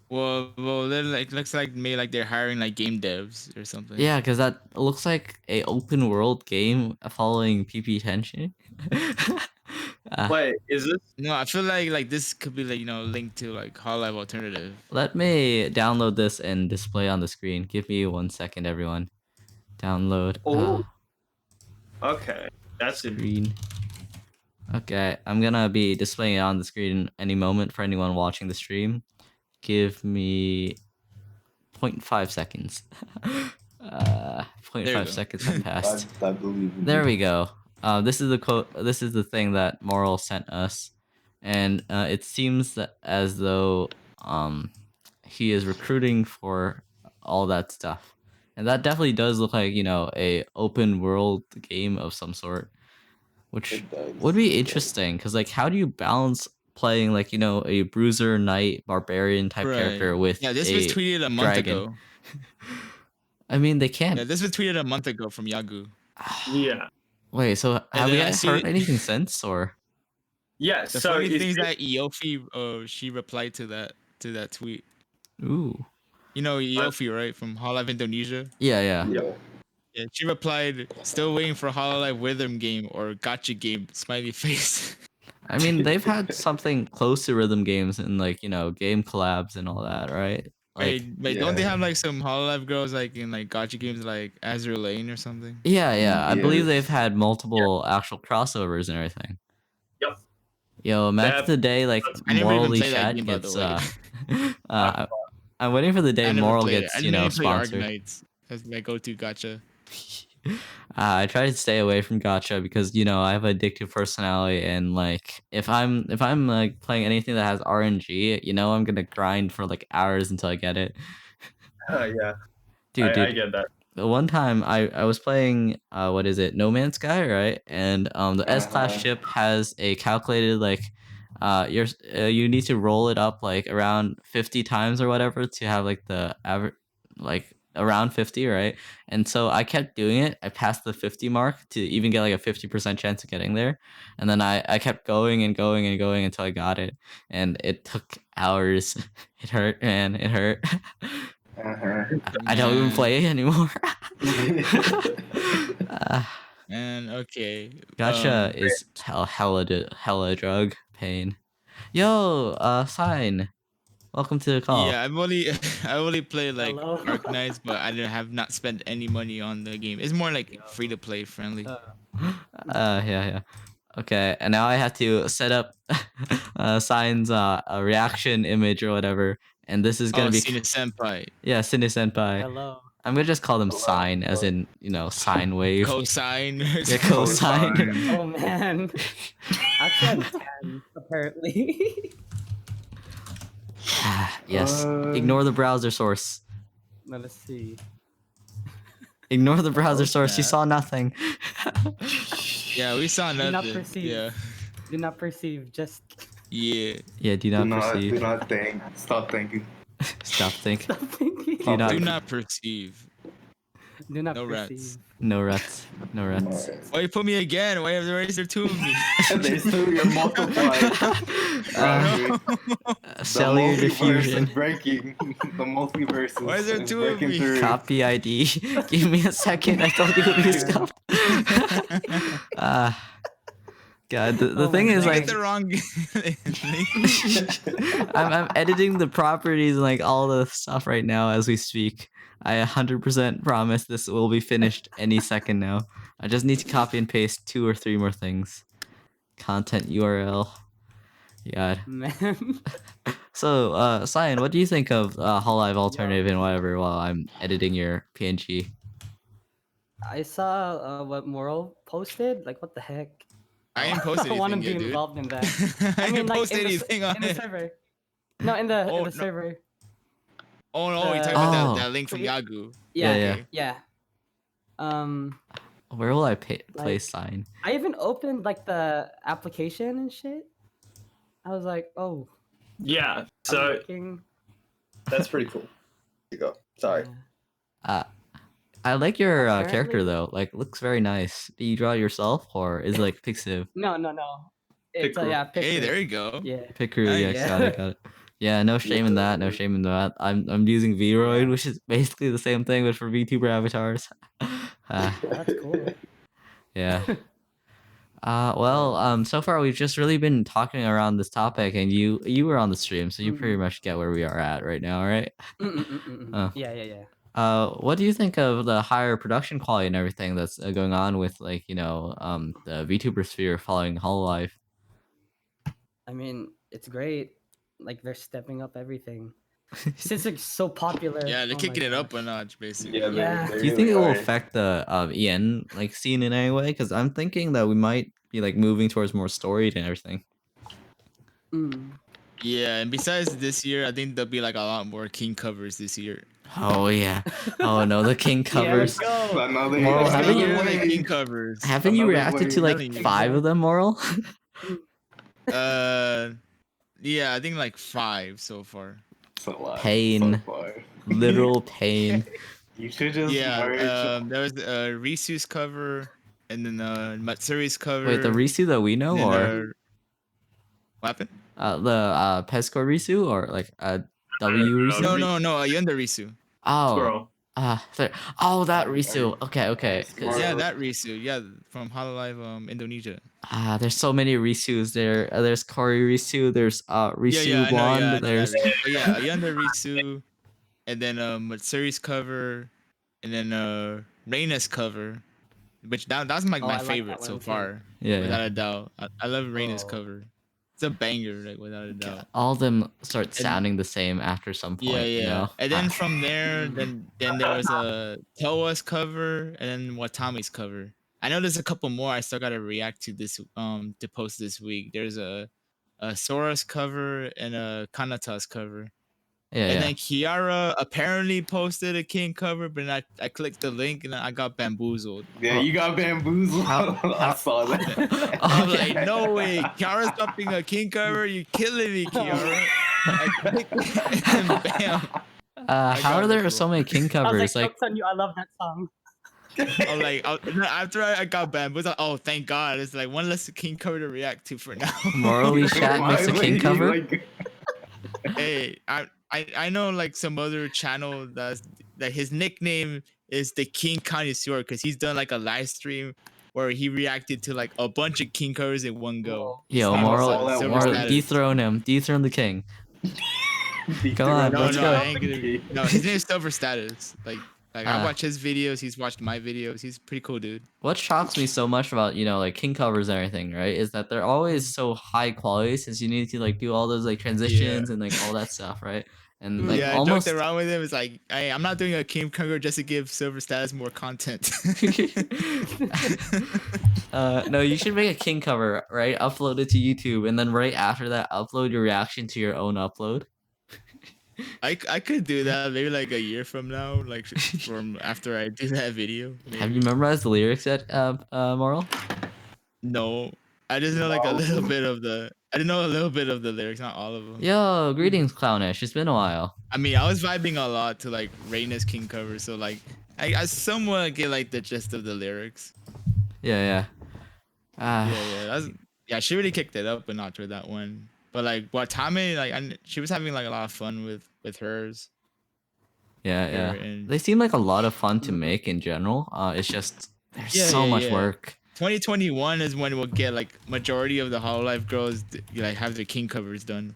Well, they're like looks like maybe like they're hiring like game devs or something. Yeah, because that looks like a open world game following PP Tension. Wait, is this? No, I feel like this could be like linked to like Hololive Alternative. Let me download this and display on the screen. Give me 1 second, everyone. Download. Oh. Okay, that's it. Screen. Okay, I'm gonna be displaying it on the screen any moment for anyone watching the stream. Give me 0.5 seconds. 0.5 go. seconds have passed. I believe in There you. we go. This is the quote. This is the thing that Moral sent us, and it seems that as though he is recruiting for all that stuff, and that definitely does look like a open world game of some sort, which It does. would be It does. interesting. Because like, how do you balance playing like a bruiser knight barbarian type Right. character with Yeah, this was a tweeted a month dragon? ago. I mean, they Yeah, can't. this was tweeted a month ago from Yagu. Yeah. Wait, so And have we then I guys heard see- anything since, or? Yeah. The So funny it's thing is that Eofi, she replied to that tweet. Ooh. You know Eofi, right, from Hololive Indonesia? Yeah, yeah. Yeah. Yeah, she replied, "Still waiting for Hololive Rhythm game or Gotcha game." Smiley face. I mean, they've had something close to rhythm games and like, game collabs and all that, right? Like, Wait, don't they yeah. have like some Hololive girls like in like Gotcha games like Azure Lane or something? yeah, yeah. I believe they've Yes. had multiple actual crossovers and everything. Yep. Yo, imagine have- the day like I never even Morally played that Chat game, by the gets way. I'm waiting for the day I never Moral played it. gets, I mainly play sponsored. Arknights as my go-to Gotcha. I try to stay away from gacha because I have an addictive personality, and like if I'm like playing anything that has RNG, I'm gonna grind for like hours until I get it. yeah. Dude, I get that. the one time I was playing what is it, No Man's Sky, right? And the S-class Uh-huh. ship has a calculated like you need to roll it up like around 50 times or whatever to have like the average, like around 50, right? And so I kept doing it. I passed the 50 mark to even get like a 50% chance of getting there. And then I kept going and going and going until I got it. And it took hours. It hurt, man. It hurt. Uh-huh. I don't even Man. play anymore. uh, And okay. Gacha is hella drug pain. Yo, Sign. Welcome to the call. Yeah, I only played like Hello. Arknights, but I have not spent any money on the game. It's more like free to play friendly. Yeah. Okay, and now I have to set up Sign's a reaction image or whatever, and this is gonna be Sina Senpai. yeah, Cine Senpai. Hello. I'm gonna just call them Sign, as in sine wave. Cosine. Yeah, cosine. Oh man. Actually, I'm 10 apparently. Yes. Ignore the browser source. Let us see. Ignore the browser source. You snap. saw nothing. Yeah, we saw Do not nothing. perceive. Yeah. Do not perceive. Just Yeah. Yeah. Do Do not not, perceive. do not think. Stop thinking. Stop think. stop thinking. Do not. Do not perceive. Do not No rats. perceive. No rats. No rats. Why you put me again? Why have there two of me? There's two. You're multiplied. Cellular the multiverse diffusion. is breaking. The multiverse is, Why is there is two of breaking me? through. Copy ID. Give me a second. I told you to be stopped. God, the Oh thing my is God. like the wrong link. I'm editing the properties and like all the stuff right now as we speak. I 100% promise this will be finished any second now. I just need to copy and paste 2 or 3 more things. Content URL. God. Man. So, Cyan, what do you think of Hololive Alternative and whatever while I'm editing your PNG? I saw what Moral posted. Like, what the heck? I didn't post I want to anything be yet, dude. involved in that. I I mean, didn't like post in anything on in the it. server. No, in the Oh, no. server. Oh no, you talking about Oh. that link from Yagu. Yeah, Yeah. yeah. Where will I Like- place Cyan? I even opened like the application and shit. I was like, oh. Yeah. I'm So working. That's pretty cool. There you go. Sorry. Yeah. I like your Apparently- character though. Like, looks very nice. Do you draw it yourself or is it like Pixiv? No. It's Pickerel. yeah, Hey, picture. there you go. Yeah. Pickerel, Nice. yeah, got it. Yeah, no shame in that. No shame in that. I'm using Vroid, which is basically the same thing, but for VTuber avatars. That's cool. Yeah. Well, so far we've just really been talking around this topic, and you were on the stream, so you pretty much get where we are at right now, right? Oh. Yeah. What do you think of the higher production quality and everything that's going on with like the VTuber sphere following Hololive? I mean, it's great. Like they're stepping up everything. Since it's so popular. Yeah, they're oh my kicking it up gosh. a notch, basically. Yeah, Yeah. they Do you think really it will are. affect the EN like scene in any way? Because I'm thinking that we might be like moving towards more storied and everything. Mm. Yeah, and besides this year, I think there'll be like a lot more King covers this year. Oh yeah. Oh no, the King covers. Yeah, let's go. Another, Moral, It's haven't the you- year of the wave. King covers. Haven't you Another reacted to wave. like Telling you. 5 of them, Moral? Yeah, I think like 5 so far. It's a lot. Pain. So far. Literal pain. You should just Yeah, merge. there was Risu's cover, and then Matsuri's cover. Wait, the Risu that we know, and then, or what happened? the Pesco Risu, or like W Risu? No, Ayunda Risu. Oh, Squirrel. that Risu. Okay. 'Cause, Yeah, that Risu. Yeah, from Hololive, Indonesia. there's so many Risus there. There's Kori Risu. There's Risu I know Blonde. that There's Risu. But yeah, Ayunda Risu, and then Matsuri's cover, and then Reina's cover, which that's like Oh, my I like favorite that so one too. far, yeah. without a doubt. I love Reina's Oh. cover. It's a banger, like without a doubt. All of them start sounding the same after some Yeah, point. You yeah. know. And then from there, then there was a Toa's cover, and then Watami's cover. I know there's a couple more I still gotta react to this to post this week. There's a Sora's cover and a Kanata's cover. And then Kiara apparently posted a King cover, but then I clicked the link and I got bamboozled. Yeah, you got bamboozled. I saw that. I was like, no way, Kiara's dropping a King cover. You're killing me, Kiara. I clicked it and bam. How are there so many King I was covers? like, Like, "Jokes on you, I love that song." I'm like, after I got bamboozled, like, oh, thank God. It's like one less King cover to react to for now. Morally Shat makes a King cover. Hey, I know like some other channel that his nickname is the King Connoisseur because he's done like a live stream where he reacted to like a bunch of King covers in one go. Yo, All Moral, at Silver once. status. dethrone him. Dethrone the king. Come on, No, let's no, go. I ain't gonna. No, his name is Silver Status. Like I Ah. watch his videos. He's watched my videos. He's a pretty cool dude. What shocks me so much about, like King covers and everything, right, is that they're always so high quality since you need to like do all those like transitions and like all that stuff, right? And like Yeah, almost I joked around with him. It's like, hey, I'm not doing a King cover just to give Silver Status more content. no, you should make a King cover, right? Upload it to YouTube, and then right after that, upload your reaction to your own upload. I could do that maybe like a year from now, like from after I do that video. Have you memorized the lyrics yet, Moral? No, I just know like a little bit of the. I didn't know a little bit of the lyrics, not all of them. Yo, greetings, Clownish. It's been a while. I mean, I was vibing a lot to like Reina's King cover, so like I somewhat get like the gist of the lyrics. Yeah. Yeah, she really kicked it up a notch with that one. But like Watame, like she was having like a lot of fun with hers. Yeah. And They seem like a lot of fun to make in general. It's just there's so much work. 2021 is when we'll get like majority of the Hololive girls like have their King covers done.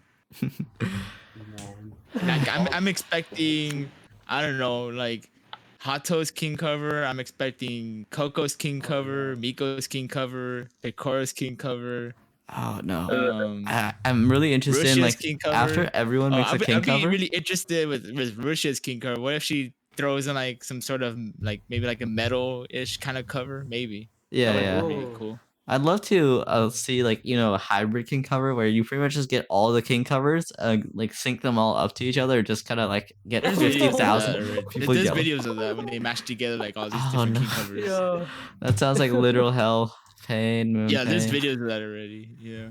Like I'm expecting, I don't know, like Hato's King cover. I'm expecting Coco's King cover, Miko's King cover, Pecoro's King cover. Oh no. I'm really interested in Russia's like King cover. after everyone makes a King I'd be cover. really interested with Russia's King cover. What if she throws in like some sort of like maybe like a metal-ish kind of cover? Maybe. Yeah. Maybe cool. I'd love to see like a hybrid King cover where you pretty much just get all the King covers, like sync them all up to each other, just kind of like get There's 50,000 people There's yelling. videos of that when they mash together like all these different King covers. Yo. That sounds like literal hell. Pain. Yeah, there's pain. videos of that already. Yeah.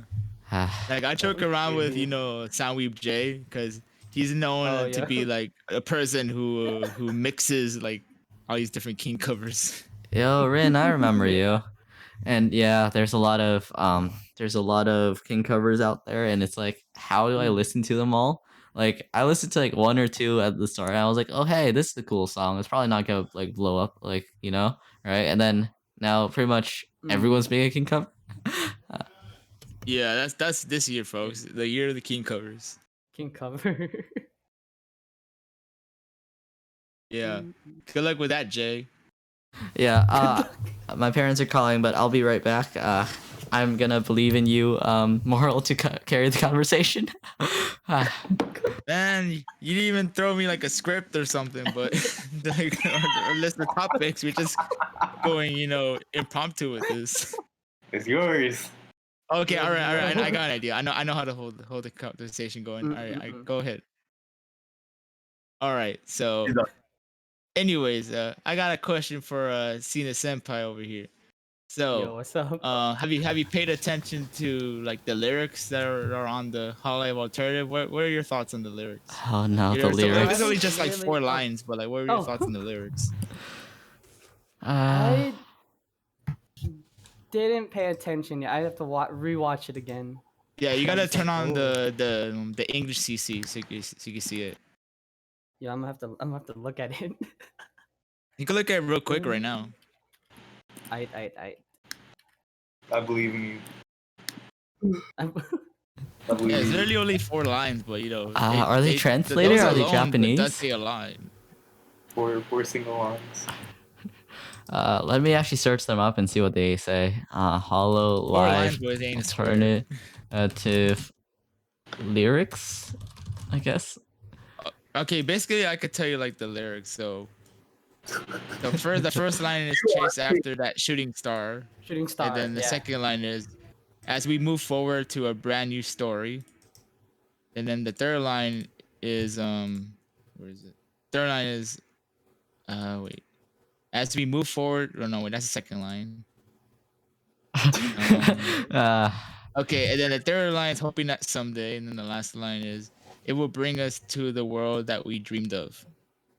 Like I joke around with Soundweeb J because he's known to be like a person who mixes like all these different King covers. Yo, Rin, I remember you. And yeah, there's a lot of King covers out there, and it's like, how do I listen to them all? Like, I listened to like one or two at the start, and I was like, oh hey, this is a cool song. It's probably not gonna like blow up, like right? And then now pretty much everyone's making a King cover. Yeah, that's this year, folks. The year of the King covers. King cover. Yeah. Good luck with that, Jay. Yeah, my parents are calling, but I'll be right back. I'm gonna believe in you, Moral, to carry the conversation. Man, you didn't even throw me like a script or something, but like or list of topics. We're just going, impromptu with this. It's yours. Okay, all right. I got an idea. I know how to hold the conversation going. All right, go ahead. All right, so. Anyways, I got a question for Sina Senpai over here. So, what's up? have you paid attention to like the lyrics that are on the Hololive alternative? What are your thoughts on the lyrics? Oh no, the So it's lyrics. only just like Really? 4 Oh. lines, but like, what are your Oh. thoughts on the lyrics? Uh, I didn't pay attention yet. I have to rewatch it again. Yeah, you I'm gotta just turn like, on oh. the English CC so you can see it. Yeah, I'm gonna have to look at it. You can look at it real quick right now. I. I believe in you. I Yeah, believe it's in you. literally only 4 lines, but you know, are they translated? those Or are they alone does Japanese? say a lot. Four single lines. Let me actually search them up and see what they say. 4 lines, Hololive but it ain't a square. alternative lyrics, I guess. Okay, basically, I could tell you like the lyrics. So the first line is chase after that shooting star, Shooting star. and then the yeah. second line is as we move forward to a brand new story, and then the third line is where is it? Third line is wait, as we move forward. Oh no, wait, that's the second line. uh, Okay, and then the third line is hoping that someday, and then the last line is it will bring us to the world that we dreamed of.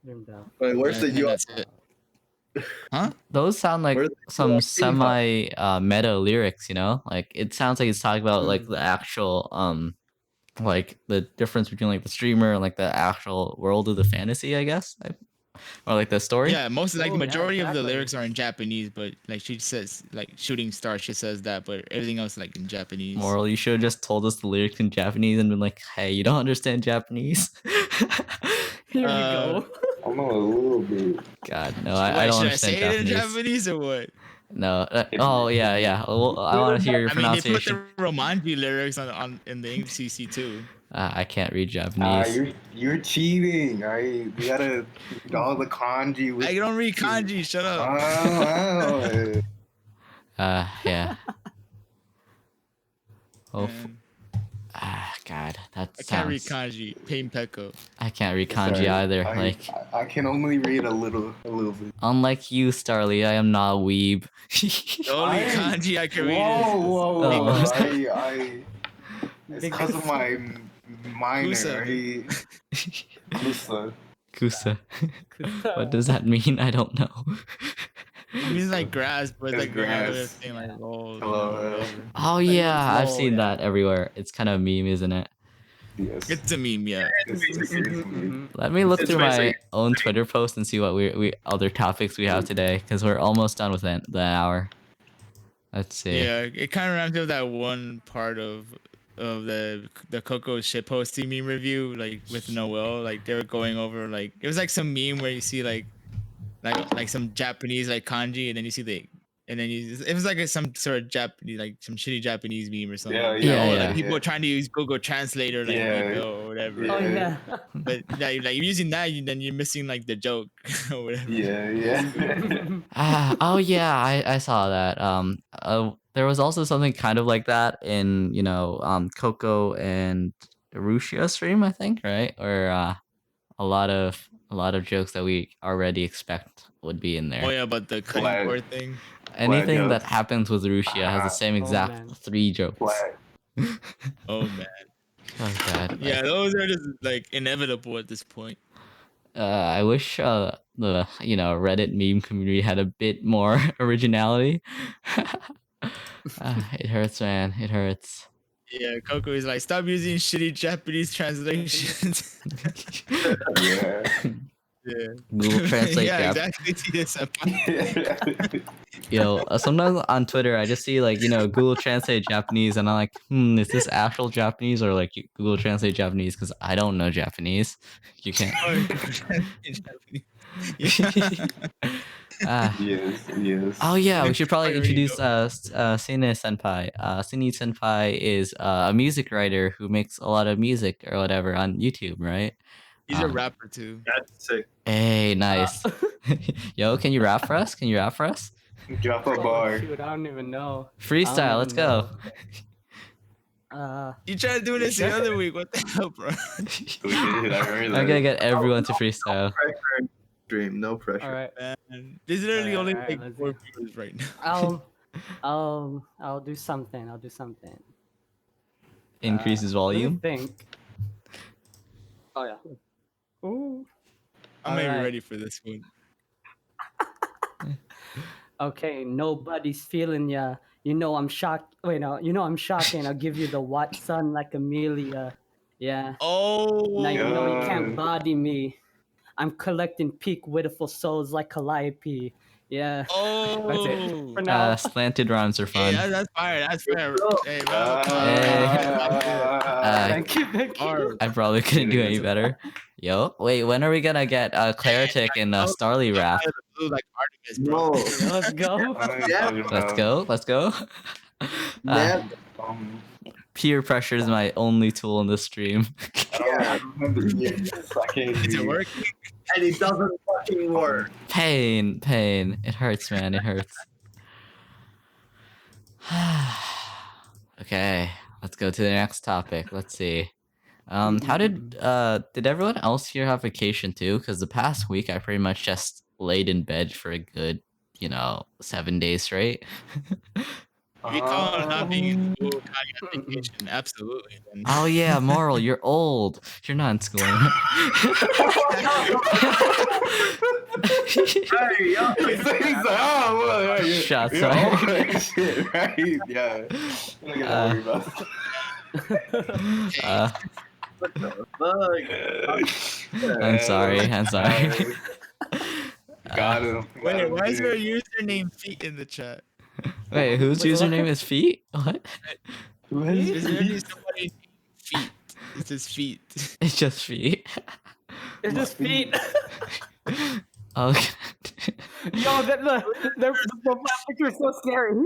Dreamed of. Wait, where's the And U? that's it. Huh? those sound like Where's the some US came from? semi meta lyrics, you know? Like it sounds like it's talking about like the actual like the difference between like the streamer and like the actual world of the fantasy, I guess. Or like the story. Yeah, most like the Oh, yeah, majority of the exactly. lyrics are in Japanese, but like she says like shooting star, she says that, but everything else like in Japanese. Moral, you should have just told us the lyrics in Japanese and been like, hey, you don't understand Japanese. Here we Uh, go. I know a little bit. God, no, I Wait, don't should I understand say it in Japanese. Japanese or what? No. Oh yeah, yeah. Well, I want to hear your I mean, they put pronunciation. the Romanji lyrics on in the English CC too. I can't read Japanese. You're cheating. You gotta all the kanji with. I don't read kanji. Shut up. Oh, Yeah. Oh, Man, God, that I can't read sounds. kanji. Pain Peko. I can't read kanji sorry. either. I, Like, I can only read a little bit. unlike you, Starly, I am not a weeb. The only kanji I can read Whoa. Oh. It's Big because of my minor. Kusa. Kusa. Kusa. What does that mean? I don't know. It means like grass, but It's like another grass. thing like lol. Hello. Whatever. Oh yeah, I've lol, seen yeah. that everywhere. It's kind of a meme, isn't it? Yes. It's a meme, yeah. It's seriously. Let me look It's through my basically- own Twitter post and see what we other topics we have today, because we're almost done with the hour. Let's see. Yeah, it kind of reminds me of that one part of the Coco shitposting meme review, like with Noel, like they were going over like it was like some meme where you see like some Japanese like kanji, and then you see it was like some sort of Japanese like some shitty Japanese meme or something. Yeah, yeah, Like, yeah. like people are trying to use Google Translator like Yeah. or whatever. Oh yeah. But like you're using that, then you're missing like the joke or whatever. Yeah. Oh yeah, I saw that. There was also something kind of like that in Coco and Rushia stream, I think, right? Or a lot of jokes that we already expect would be in there. Oh yeah, but the cutting Flag. board thing. Anything that jokes. happens with Rushia has the same exact man. 3 jokes. Flat. Oh man. Oh god. Yeah, those are just like inevitable at this point. I wish the Reddit meme community had a bit more originality. It hurts, man. It hurts. Yeah, Coco is like, stop using shitty Japanese translations. Yeah. Yeah. Google Translate Yeah, Jap. exactly. Yes, Sometimes on Twitter I just see Google Translate Japanese, and I'm like, is this actual Japanese or like Google Translate Japanese? Because I don't know Japanese. You can't. Yes. Oh yeah, we should probably There you introduce go. Sine Senpai. Sine Senpai is a music writer who makes a lot of music or whatever on YouTube, right? He's a rapper too. That's sick. Hey, nice. Yo, can you rap for us? Drop a Oh, bar. shoot, I don't even know. Freestyle, let's go. You tried doing this the other week. What the hell, bro? I'm gonna get everyone to freestyle. Dream, no pressure. All right. Man, there's literally only Alright, like let's 4 do- viewers right now. I'll do something. I'll do something. Increases Let me volume. think. Oh yeah. Ooh. I'm maybe Alright. ready for this one. Okay, nobody's feeling ya. You know I'm shocked. Wait, no. You know I'm shocking. I'll give you the Watson like Amelia. Yeah. Oh, Now you know you can't Yeah. body me. I'm collecting peak wittiful souls like Calliope. Yeah. That's it oh. for now. Slanted rhymes are Hey, fun. that's fire. That's fire. go. Hey, round of applause. Thank you. Thank you. Hard. I probably couldn't do any better. Yo, wait, when are we gonna get Claritic and Starly rap? Out of the blue like Artemis, bro. No. Let's go. Let's go. Let's go. Man, Peer pressure is my only tool in this stream. I don't remember the years. I can't Is it do working? and it doesn't fucking work. Pain, pain. It hurts, man. It hurts. Okay, let's go to the next topic. Let's see. How did everyone else here have vacation too? Because the past week I pretty much just laid in bed for a good, 7 days straight. If you call it not being in school, kind of vacation, absolutely. Then. Oh yeah, Moral, you're old. You're not in school anymore. Hey, yo. Shots you're fired. old and shit, right? Yeah. I'm not gonna worry about Uh, Fuck. I'm sorry. I'm sorry. Got him. Wait, why is your username feet in the chat? Wait, whose Wait, what? username is feet? What? Who has Is there these? somebody named feet? It says feet. It's just feet. It's just feet. Okay. Yo, the profile picture is so scary.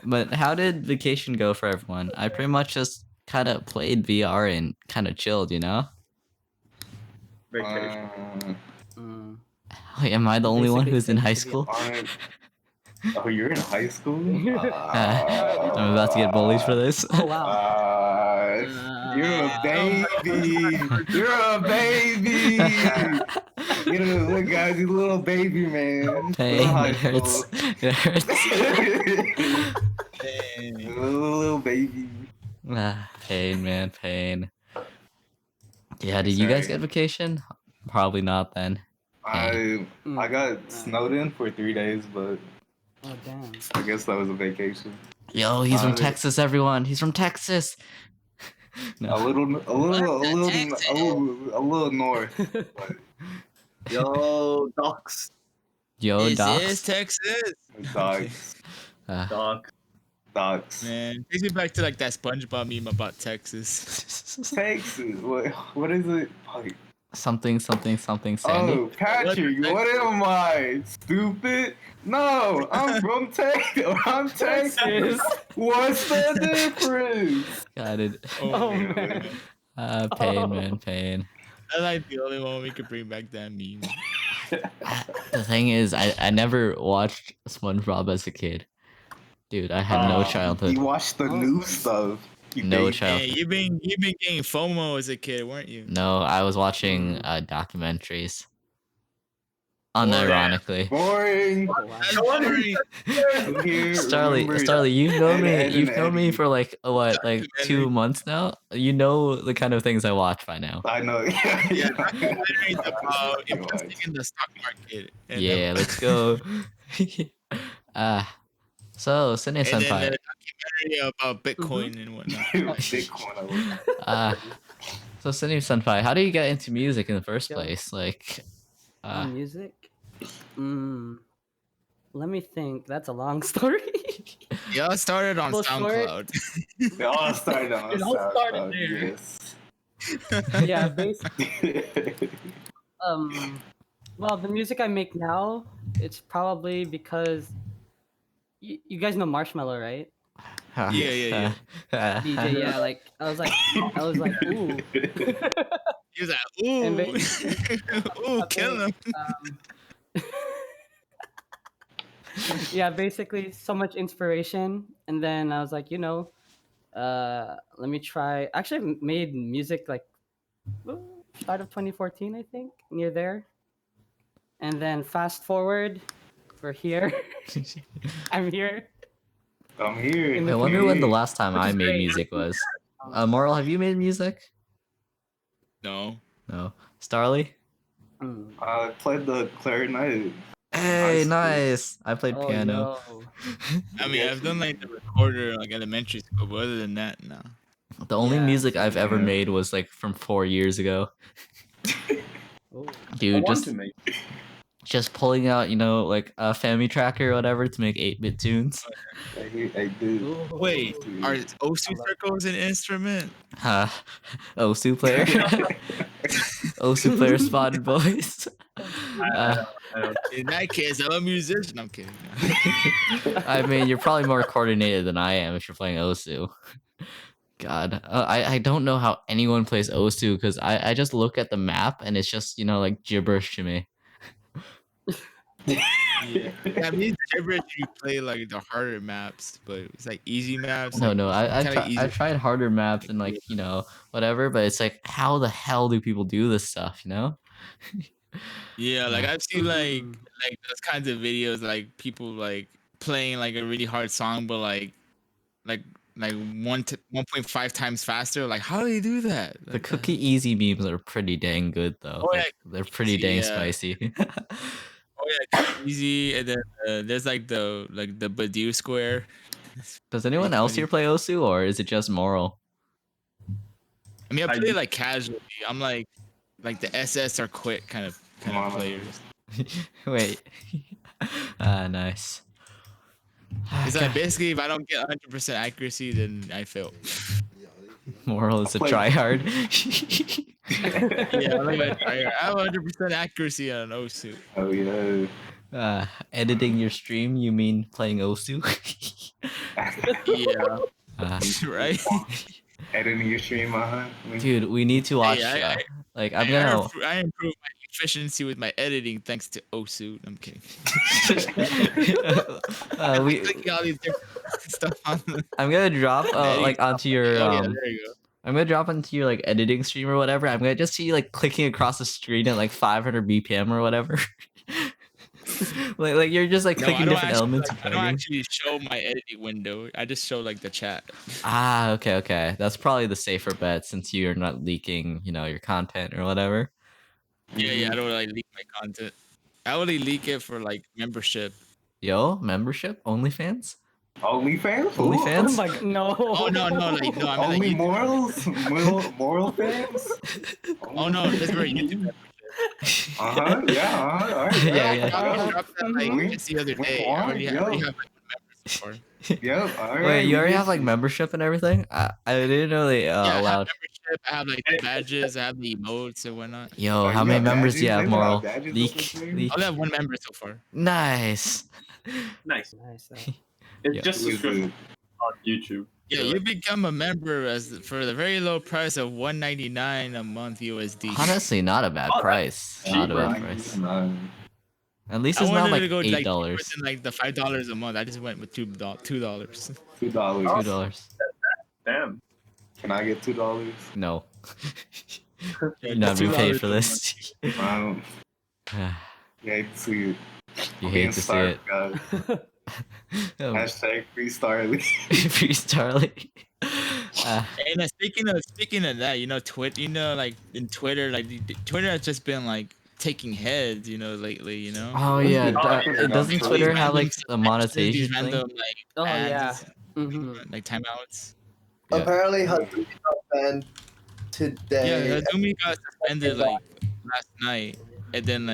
But how did vacation go for everyone? I pretty much just kind of played VR and kind of chilled, Vacation. Wait, am I the only one Basically who's in safe high to be school? Oh, you're in high school? I'm about to get bullied for this. Oh wow. You're a baby. You're a baby. Look, guys, he's a little baby, man. Pain, Little high it hurts. school. It hurts. Little baby. Pain, man, pain. Yeah, did you guys get vacation? Probably not then. I got snowed in for 3 days, but Oh damn. I guess that was a vacation. Yo, he's from Uh, Texas, everyone. He's from Texas. No. A little north. But Yo, docs. Yo, This Docs. is Texas. dogs. Doc. Dogs. Man, takes me back to like that SpongeBob meme about Texas. Texas. What is it? Like, something, Sandy. oh, Patrick, what am I? Stupid? No, I'm from Texas. I'm Texas. What's the difference? Got it. Oh man. Pain, man, pain. That's like the only one we could bring back that meme. The thing is, I never watched SpongeBob as a kid. Dude, I had no childhood. You watched the new stuff. You No baby. childhood. Hey, you've been getting FOMO as a kid, weren't you? No, I was watching documentaries. Unironically. Boring. Oh, wow. Here, remember- Starly, you've known me. Ed You've and known me Eddie. for like what, like 2 months now. You know the kind of things I watch by now. I know. Yeah, documentaries about investing in the stock market. And Yeah, let's go. So Sine And then Senpai. the documentary about Bitcoin and whatnot. Bitcoin. So Sine Senpai, how do you get into music in the first Yo. place? Like, Music. Let me think. That's a long story. Y'all started on Well, short- SoundCloud. They all started on It all started SoundCloud, there. yes. Yeah, basically. Well, the music I make now, it's probably because you guys know Marshmello, right? Yeah. DJ, yeah. Like I was like, ooh. He was like, ooh, And ooh, kill him. Yeah, basically so much inspiration, and then I was like, let me try. Actually, I made music like start of 2014, I think, near there. And then fast forward, we're here. I'm here. I'm here. In I the wonder when the community, last time which I is made great. music was. Moral, have you made music? No. No. Starly? Mm. I played the clarinet. Hey, school. nice. I played Oh, piano. yo. I mean, I've done like the recorder like elementary school, but other than that, no. The only Yeah. music I've ever Yeah. made was like from 4 years ago. Oh. I Dude, want to make. just pulling out, like a Family Tracker or whatever to make 8-bit tunes. I did. Ooh. Wait, are I Osu love- circles an instrument? Osu player. Osu player spotted boys. Uh, I don't. In that case, I'm a musician. I'm kidding. I mean, you're probably more coordinated than I am if you're playing Osu. God, I don't know how anyone plays Osu because I just look at the map and it's just like gibberish to me. Yeah, that means gibberish. You play like the harder maps, but it's like easy maps. No, like, no, it's I kinda easy. I've tried harder maps and like whatever, but it's like how the hell do people do this stuff? Yeah, like I've seen Mhm. like those kinds of videos, like people like playing like a really hard song, but like 1.5 times faster. Like, how do they do that? The Like, Cookie Easy memes are pretty dang good though. Oh, yeah, Like they're pretty Easy, dang yeah. spicy. Oh yeah, easy. And then there's like the Badu square. Does anyone else here play Osu or is it just Moral? I mean, I I play do- like casually. I'm like the SS are quick kind of players. Wait. Nice. It's like basically if I don't get 100% accuracy, then I fail. Moral is a Play- tryhard. Yeah, I have 100% accuracy on Osu. Oh yeah. Editing your stream, you mean playing Osu? Yeah, Uh, right. Editing your stream, dude, we need to watch. Hey, I'm I gonna. improve my efficiency with my editing thanks to Osu. I'm kidding. we. Clicking all these different stuff on the I'm gonna drop like onto your Oh yeah, there you go. I'm gonna drop into your like editing stream or whatever. I'm gonna just see you like clicking across the screen at like 500 BPM or whatever. like you're just like No, clicking different elements. I don't actually show my editing window. I just show like the chat. Okay. That's probably the safer bet since you're not leaking, your content or whatever. Yeah, I don't like leak my content. I only leak it for like membership. Yo, membership, OnlyFans. OnlyFans? OnlyFans? Oh my no. Oh no, like no, I mean Only like YouTube. moral fans? Oh no, this is where YouTube. Yeah. All right. Yeah. I dropped that like just the other day. I already have like members before. Yep. All right. Wait, you already have like membership and everything? I didn't know they Yeah, I have allowed. membership. I have like the badges. I have the emotes and whatnot. Yo, Oh, how you many have members do you badges? have, They let out Moral? badges Leak, up there? leak. I only have one member so far. Nice. Nice. Nice. It's Yeah. just subscription on YouTube. Yeah, you become a member for the very low price of $1.99 a month USD. Honestly, not a bad Oh, price. that's Not a bad cheaper. price. At least I it's not wanted like to go $8. like cheaper than like the $5 a month. I just went with $2. $2. $2. Damn. Can I get $2? No. Yeah, You're not being $2 paid a for this. You hate to see it. You hate to see it. Guys. Hashtag free Starly. Free Starly. And speaking of that, Twitter, like in Twitter, like Twitter has just been like taking heads, lately. Oh yeah, Oh, doesn't yeah. Twitter have like a These monetization thing? random like Oh yeah. ads, Mhm. like timeouts. Yeah. Apparently, Hatsumi got banned today. Yeah, Hazumi got suspended like last night, and then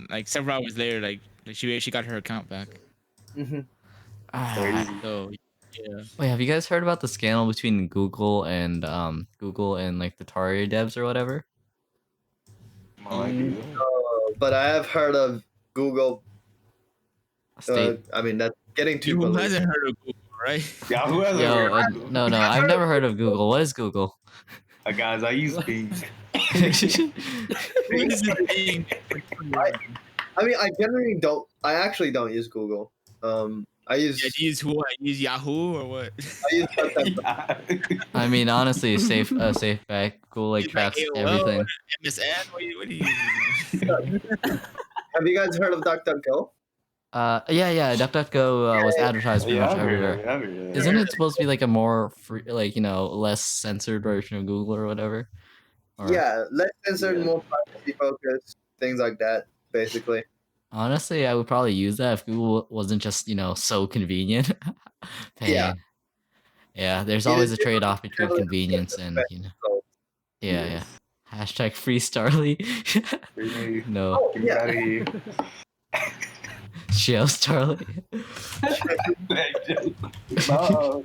like several hours later, like she got her account back. Mhm. So yeah. Wait, have you guys heard about the scandal between Google and like the Terraria devs or whatever? No idea. But I have heard of Google. State. I mean, that's getting too Who political. hasn't heard of Google, right? Yeah, who has Yo, a no, I've never heard of Google. What is Google? Guys, I use Bing. What is it being? I mean, I generally don't. I actually don't use Google. I use. Yeah, do you use who? You use Yahoo or what? I use I mean, honestly, safe bet. Google like Use like tracks AOL, everything. MSN? What do you use? Have you guys heard of DuckDuckGo? Yeah. DuckDuckGo was advertised pretty Yeah, much I've heard everywhere. of it, I've heard of it. Isn't it supposed to be like a more free, like less censored version of Google or whatever? Or Yeah, less censored, Yeah. more privacy focused, things like that, basically. honestly, I would probably use that if Google wasn't just so convenient. Yeah. Pain. Yeah, there's It always is a trade-off between definitely convenience the and best result. yeah. Yes. Hashtag free Starly. Really? No, Oh, Get yeah. out of here. jail Starly. No.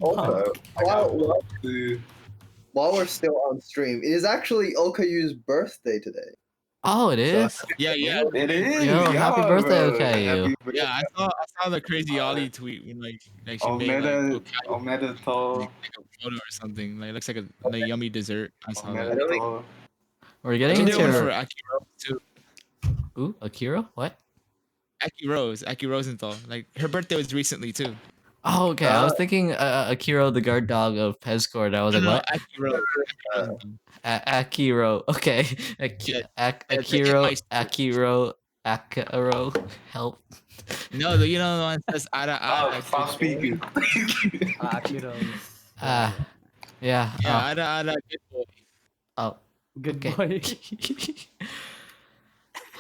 Also, I got while, dude. while we're still on stream, it is actually Okayu's birthday today. Oh, it So- is. Yeah, yeah, It is. Yo, yeah, happy birthday, bro. Okayu. Happy birthday. yeah. I saw the crazy Ollie tweet when like she made like Omeda, okay, Omeda Tall. like a photo or something. Like looks like a yummy dessert. I saw Omeda that. Really? Tall. We're She getting did one into for Aki Rose too. ooh, Akira. What? Aki Rosenthal. Like her birthday was recently too. Oh, okay. I was thinking Akira, the guard dog of Pezcord. I was like, No, what? Aki Rose. Akiro. Okay. Yeah, Akiro. my- Akiro. Help. No, you know the one that says Ada Oh, Ada. stop speaking. Akiros. Yeah. Yeah, Ada good boy. Oh. Good Okay. boy.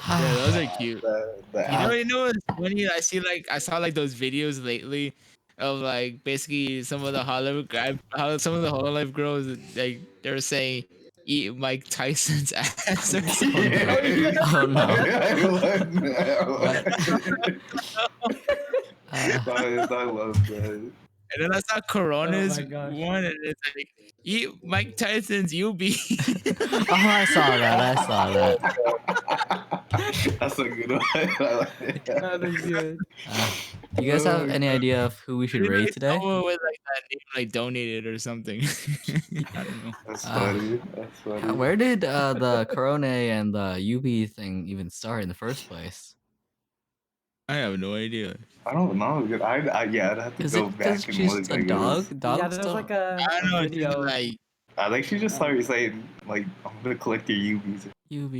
Yeah, those are cute. The You know what's funny? I saw like those videos lately of like basically some of the Hololive girls like they're saying eat Mike Tyson's ass or something. Oh no. I love that. And then I saw Corona's Oh my gosh. one and it's like eat Mike Tyson's UB. Oh, I saw that. That's a good one. I like it. That is good. Do you guys have any idea of who we should Maybe rate today? Someone with like that name like donated or something. I don't know. That's funny. That's funny. Where did the Corona and the UB thing even start in the first place? I have no idea. I don't know. I'd have to Is go it because back and she's look. a I guess. dog? Dogs Yeah, there's don't- like a I don't know. video. Just like I think she just started saying like, "I'm gonna collect your UBs." UB.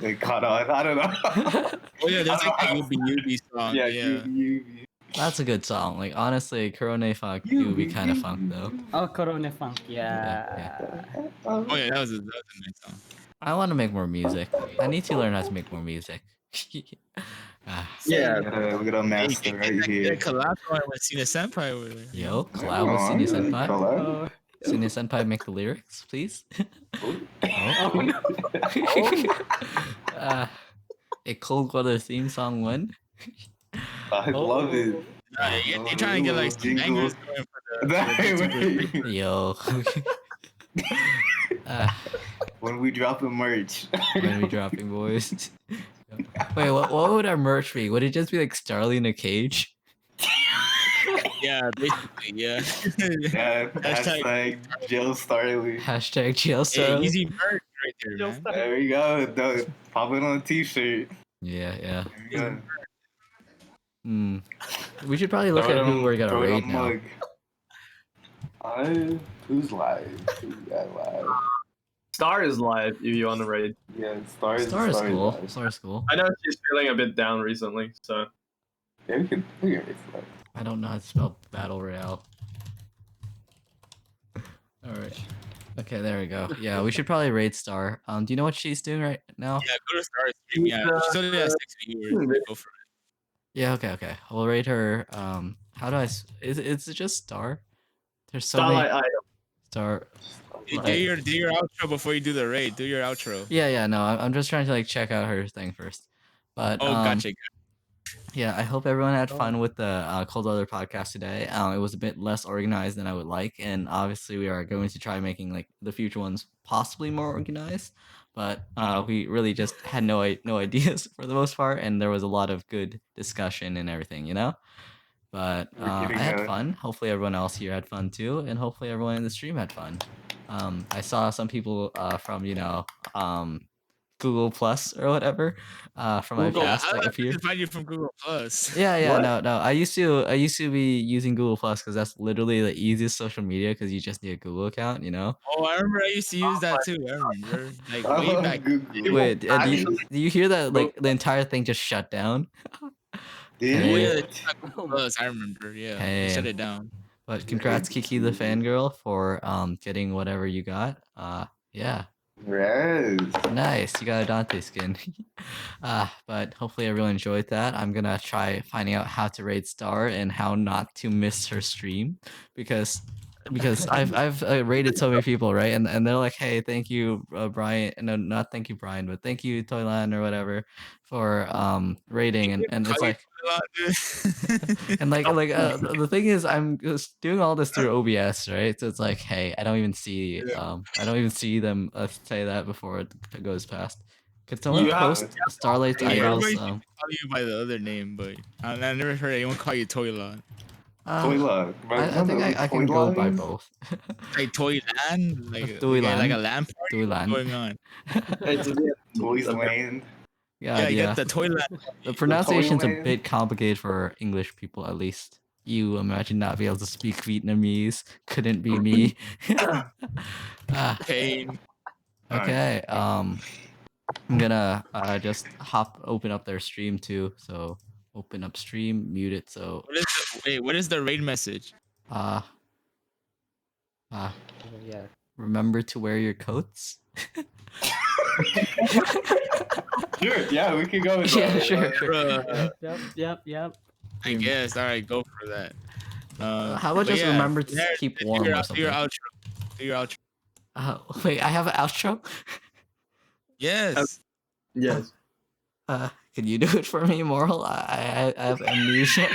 They caught on. I don't know. oh yeah, there's like a UB song. yeah, Yeah. UB. That's a good song. Like honestly, Corona funk UB kind of funk though. Oh, Corona Funk. Yeah. Oh yeah, that was a nice song. I want to make more music. I need to learn how to make more music. Yeah. We got a master right Yeah, here. collab one with Cena Senpai over there. Yo, collab with Senior Senpai. Uh, Oh, Senior Senpai, make the lyrics, please. oh no. A cold weather theme song when? I love it. You're trying to get like some bangers going for the Yo. When we drop the merch. When we dropping boys. Wait, what would our merch be? Would it just be like Starly in a cage? Yeah, basically, yeah. Yeah, Hashtag- hashtag Jill Starley. Hashtag jail Hey, Starly. easy merch right there, man. There we go. Pop it on a t-shirt. Yeah. There we go. We should probably look Throw at it who on- we're gonna throw it raid on now. mug. Who's live? Who's got live? Star is live if you want to raid. Yeah, Star is Star is cool. live. Star is cool. I know she's feeling a bit down recently, so Yeah, we can raise that. I don't know how to spell battle royale. All right. Okay, there we go. Yeah, we should probably raid Star. Do you know what she's doing right now? Yeah, go to Star Stream. Yeah, she's only at 6 viewers. Go for it. Yeah. Okay. We'll rate her. How do I? Is it just Star? There's so Starlight many Item. Star. Do Right. your outro before you do the raid. Do your outro. Yeah. No, I'm just trying to like check out her thing first. But Oh, gotcha. yeah, I hope everyone had fun with the Cold Weather podcast today. It was a bit less organized than I would like, and obviously we are going to try making like the future ones possibly more organized. But we really just had no ideas for the most part, and there was a lot of good discussion and everything, you know. But We're I getting had a- fun. Hopefully everyone else here had fun too, and hopefully everyone in the stream had fun. I saw some people from Google Plus or whatever from my Google. past, How like do a few. I find you from Google Plus? Yeah, What? no. I used to be using Google Plus because that's literally the easiest social media because you just need a Google account, you know. Oh, I remember I used to use that too. I remember, like way back. Google. Wait, Actually, do you hear that? Like the entire thing just shut down. Did Oh Hey, yeah, it? Oh my. Plus. I remember. Yeah, they shut hey. it down. But congrats, Kiki the fangirl, for getting whatever you got. Yeah, Yes. nice. You got a Dante skin. But hopefully everyone enjoyed that. I'm gonna try finding out how to raid Star and how not to miss her stream because I've rated so many people, right? And they're like, hey, thank you, Brian. No, not thank you, Brian, but thank you, Toyland or whatever, for rating. And it's Call you like. a lot, dude. And the thing is, I'm just doing all this through OBS, right? So it's like, hey, Yeah. I don't even see them say that before it goes past. Could someone you have post Starlight's Yeah, idols? everybody seems to call you by the other name, but I never heard anyone call you Toyland. Toy Love. I think I can go by both. Like Toyland, like we got like a Toyland, land party. What's Toyland. going on? it's Toys Land. Yeah, you got the Toyland. The pronunciation's a Toyland. bit complicated for English people, at least. You imagine not being able to speak Vietnamese. Couldn't be me. Ah, Pain. okay. I'm gonna just open up their stream too. So open up stream, mute it. So What is the raid message? uh uh Yeah. remember to wear your coats. Sure, yeah, we can go with Yeah, that. sure. Yep. I guess. All right, go for that. How about but just yeah, remember to there- keep do warm your, or do your something? outro. Do your outro. Wait, I have an outro. Yes. yes. Can you do it for me, Moral? I have amnesia.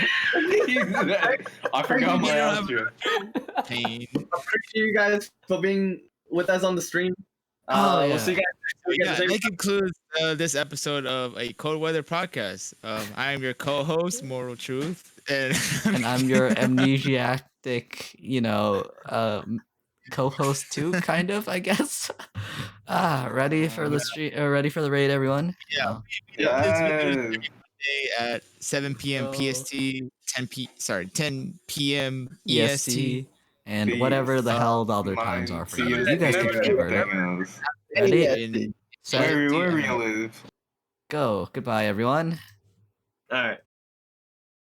I forgot my You don't have- outro. Pain. Appreciate you guys for being with us on the stream. Oh, yeah. We'll see you guys next week at Yeah, the same that concludes this episode of a Cold Weather podcast. I am your co-host, Moral Truth, and And I'm your amnesiac, co-host too, kind of, I guess. Ready for the street? Ready for the raid, everyone? Yeah. Yes. Day at 7 p.m. Go. PST, 10 p.m. EST. EST, and Peace. whatever the hell the other times are for you. You guys can convert it. else. Ready? In Set, Where you live? go. Goodbye, everyone. All right.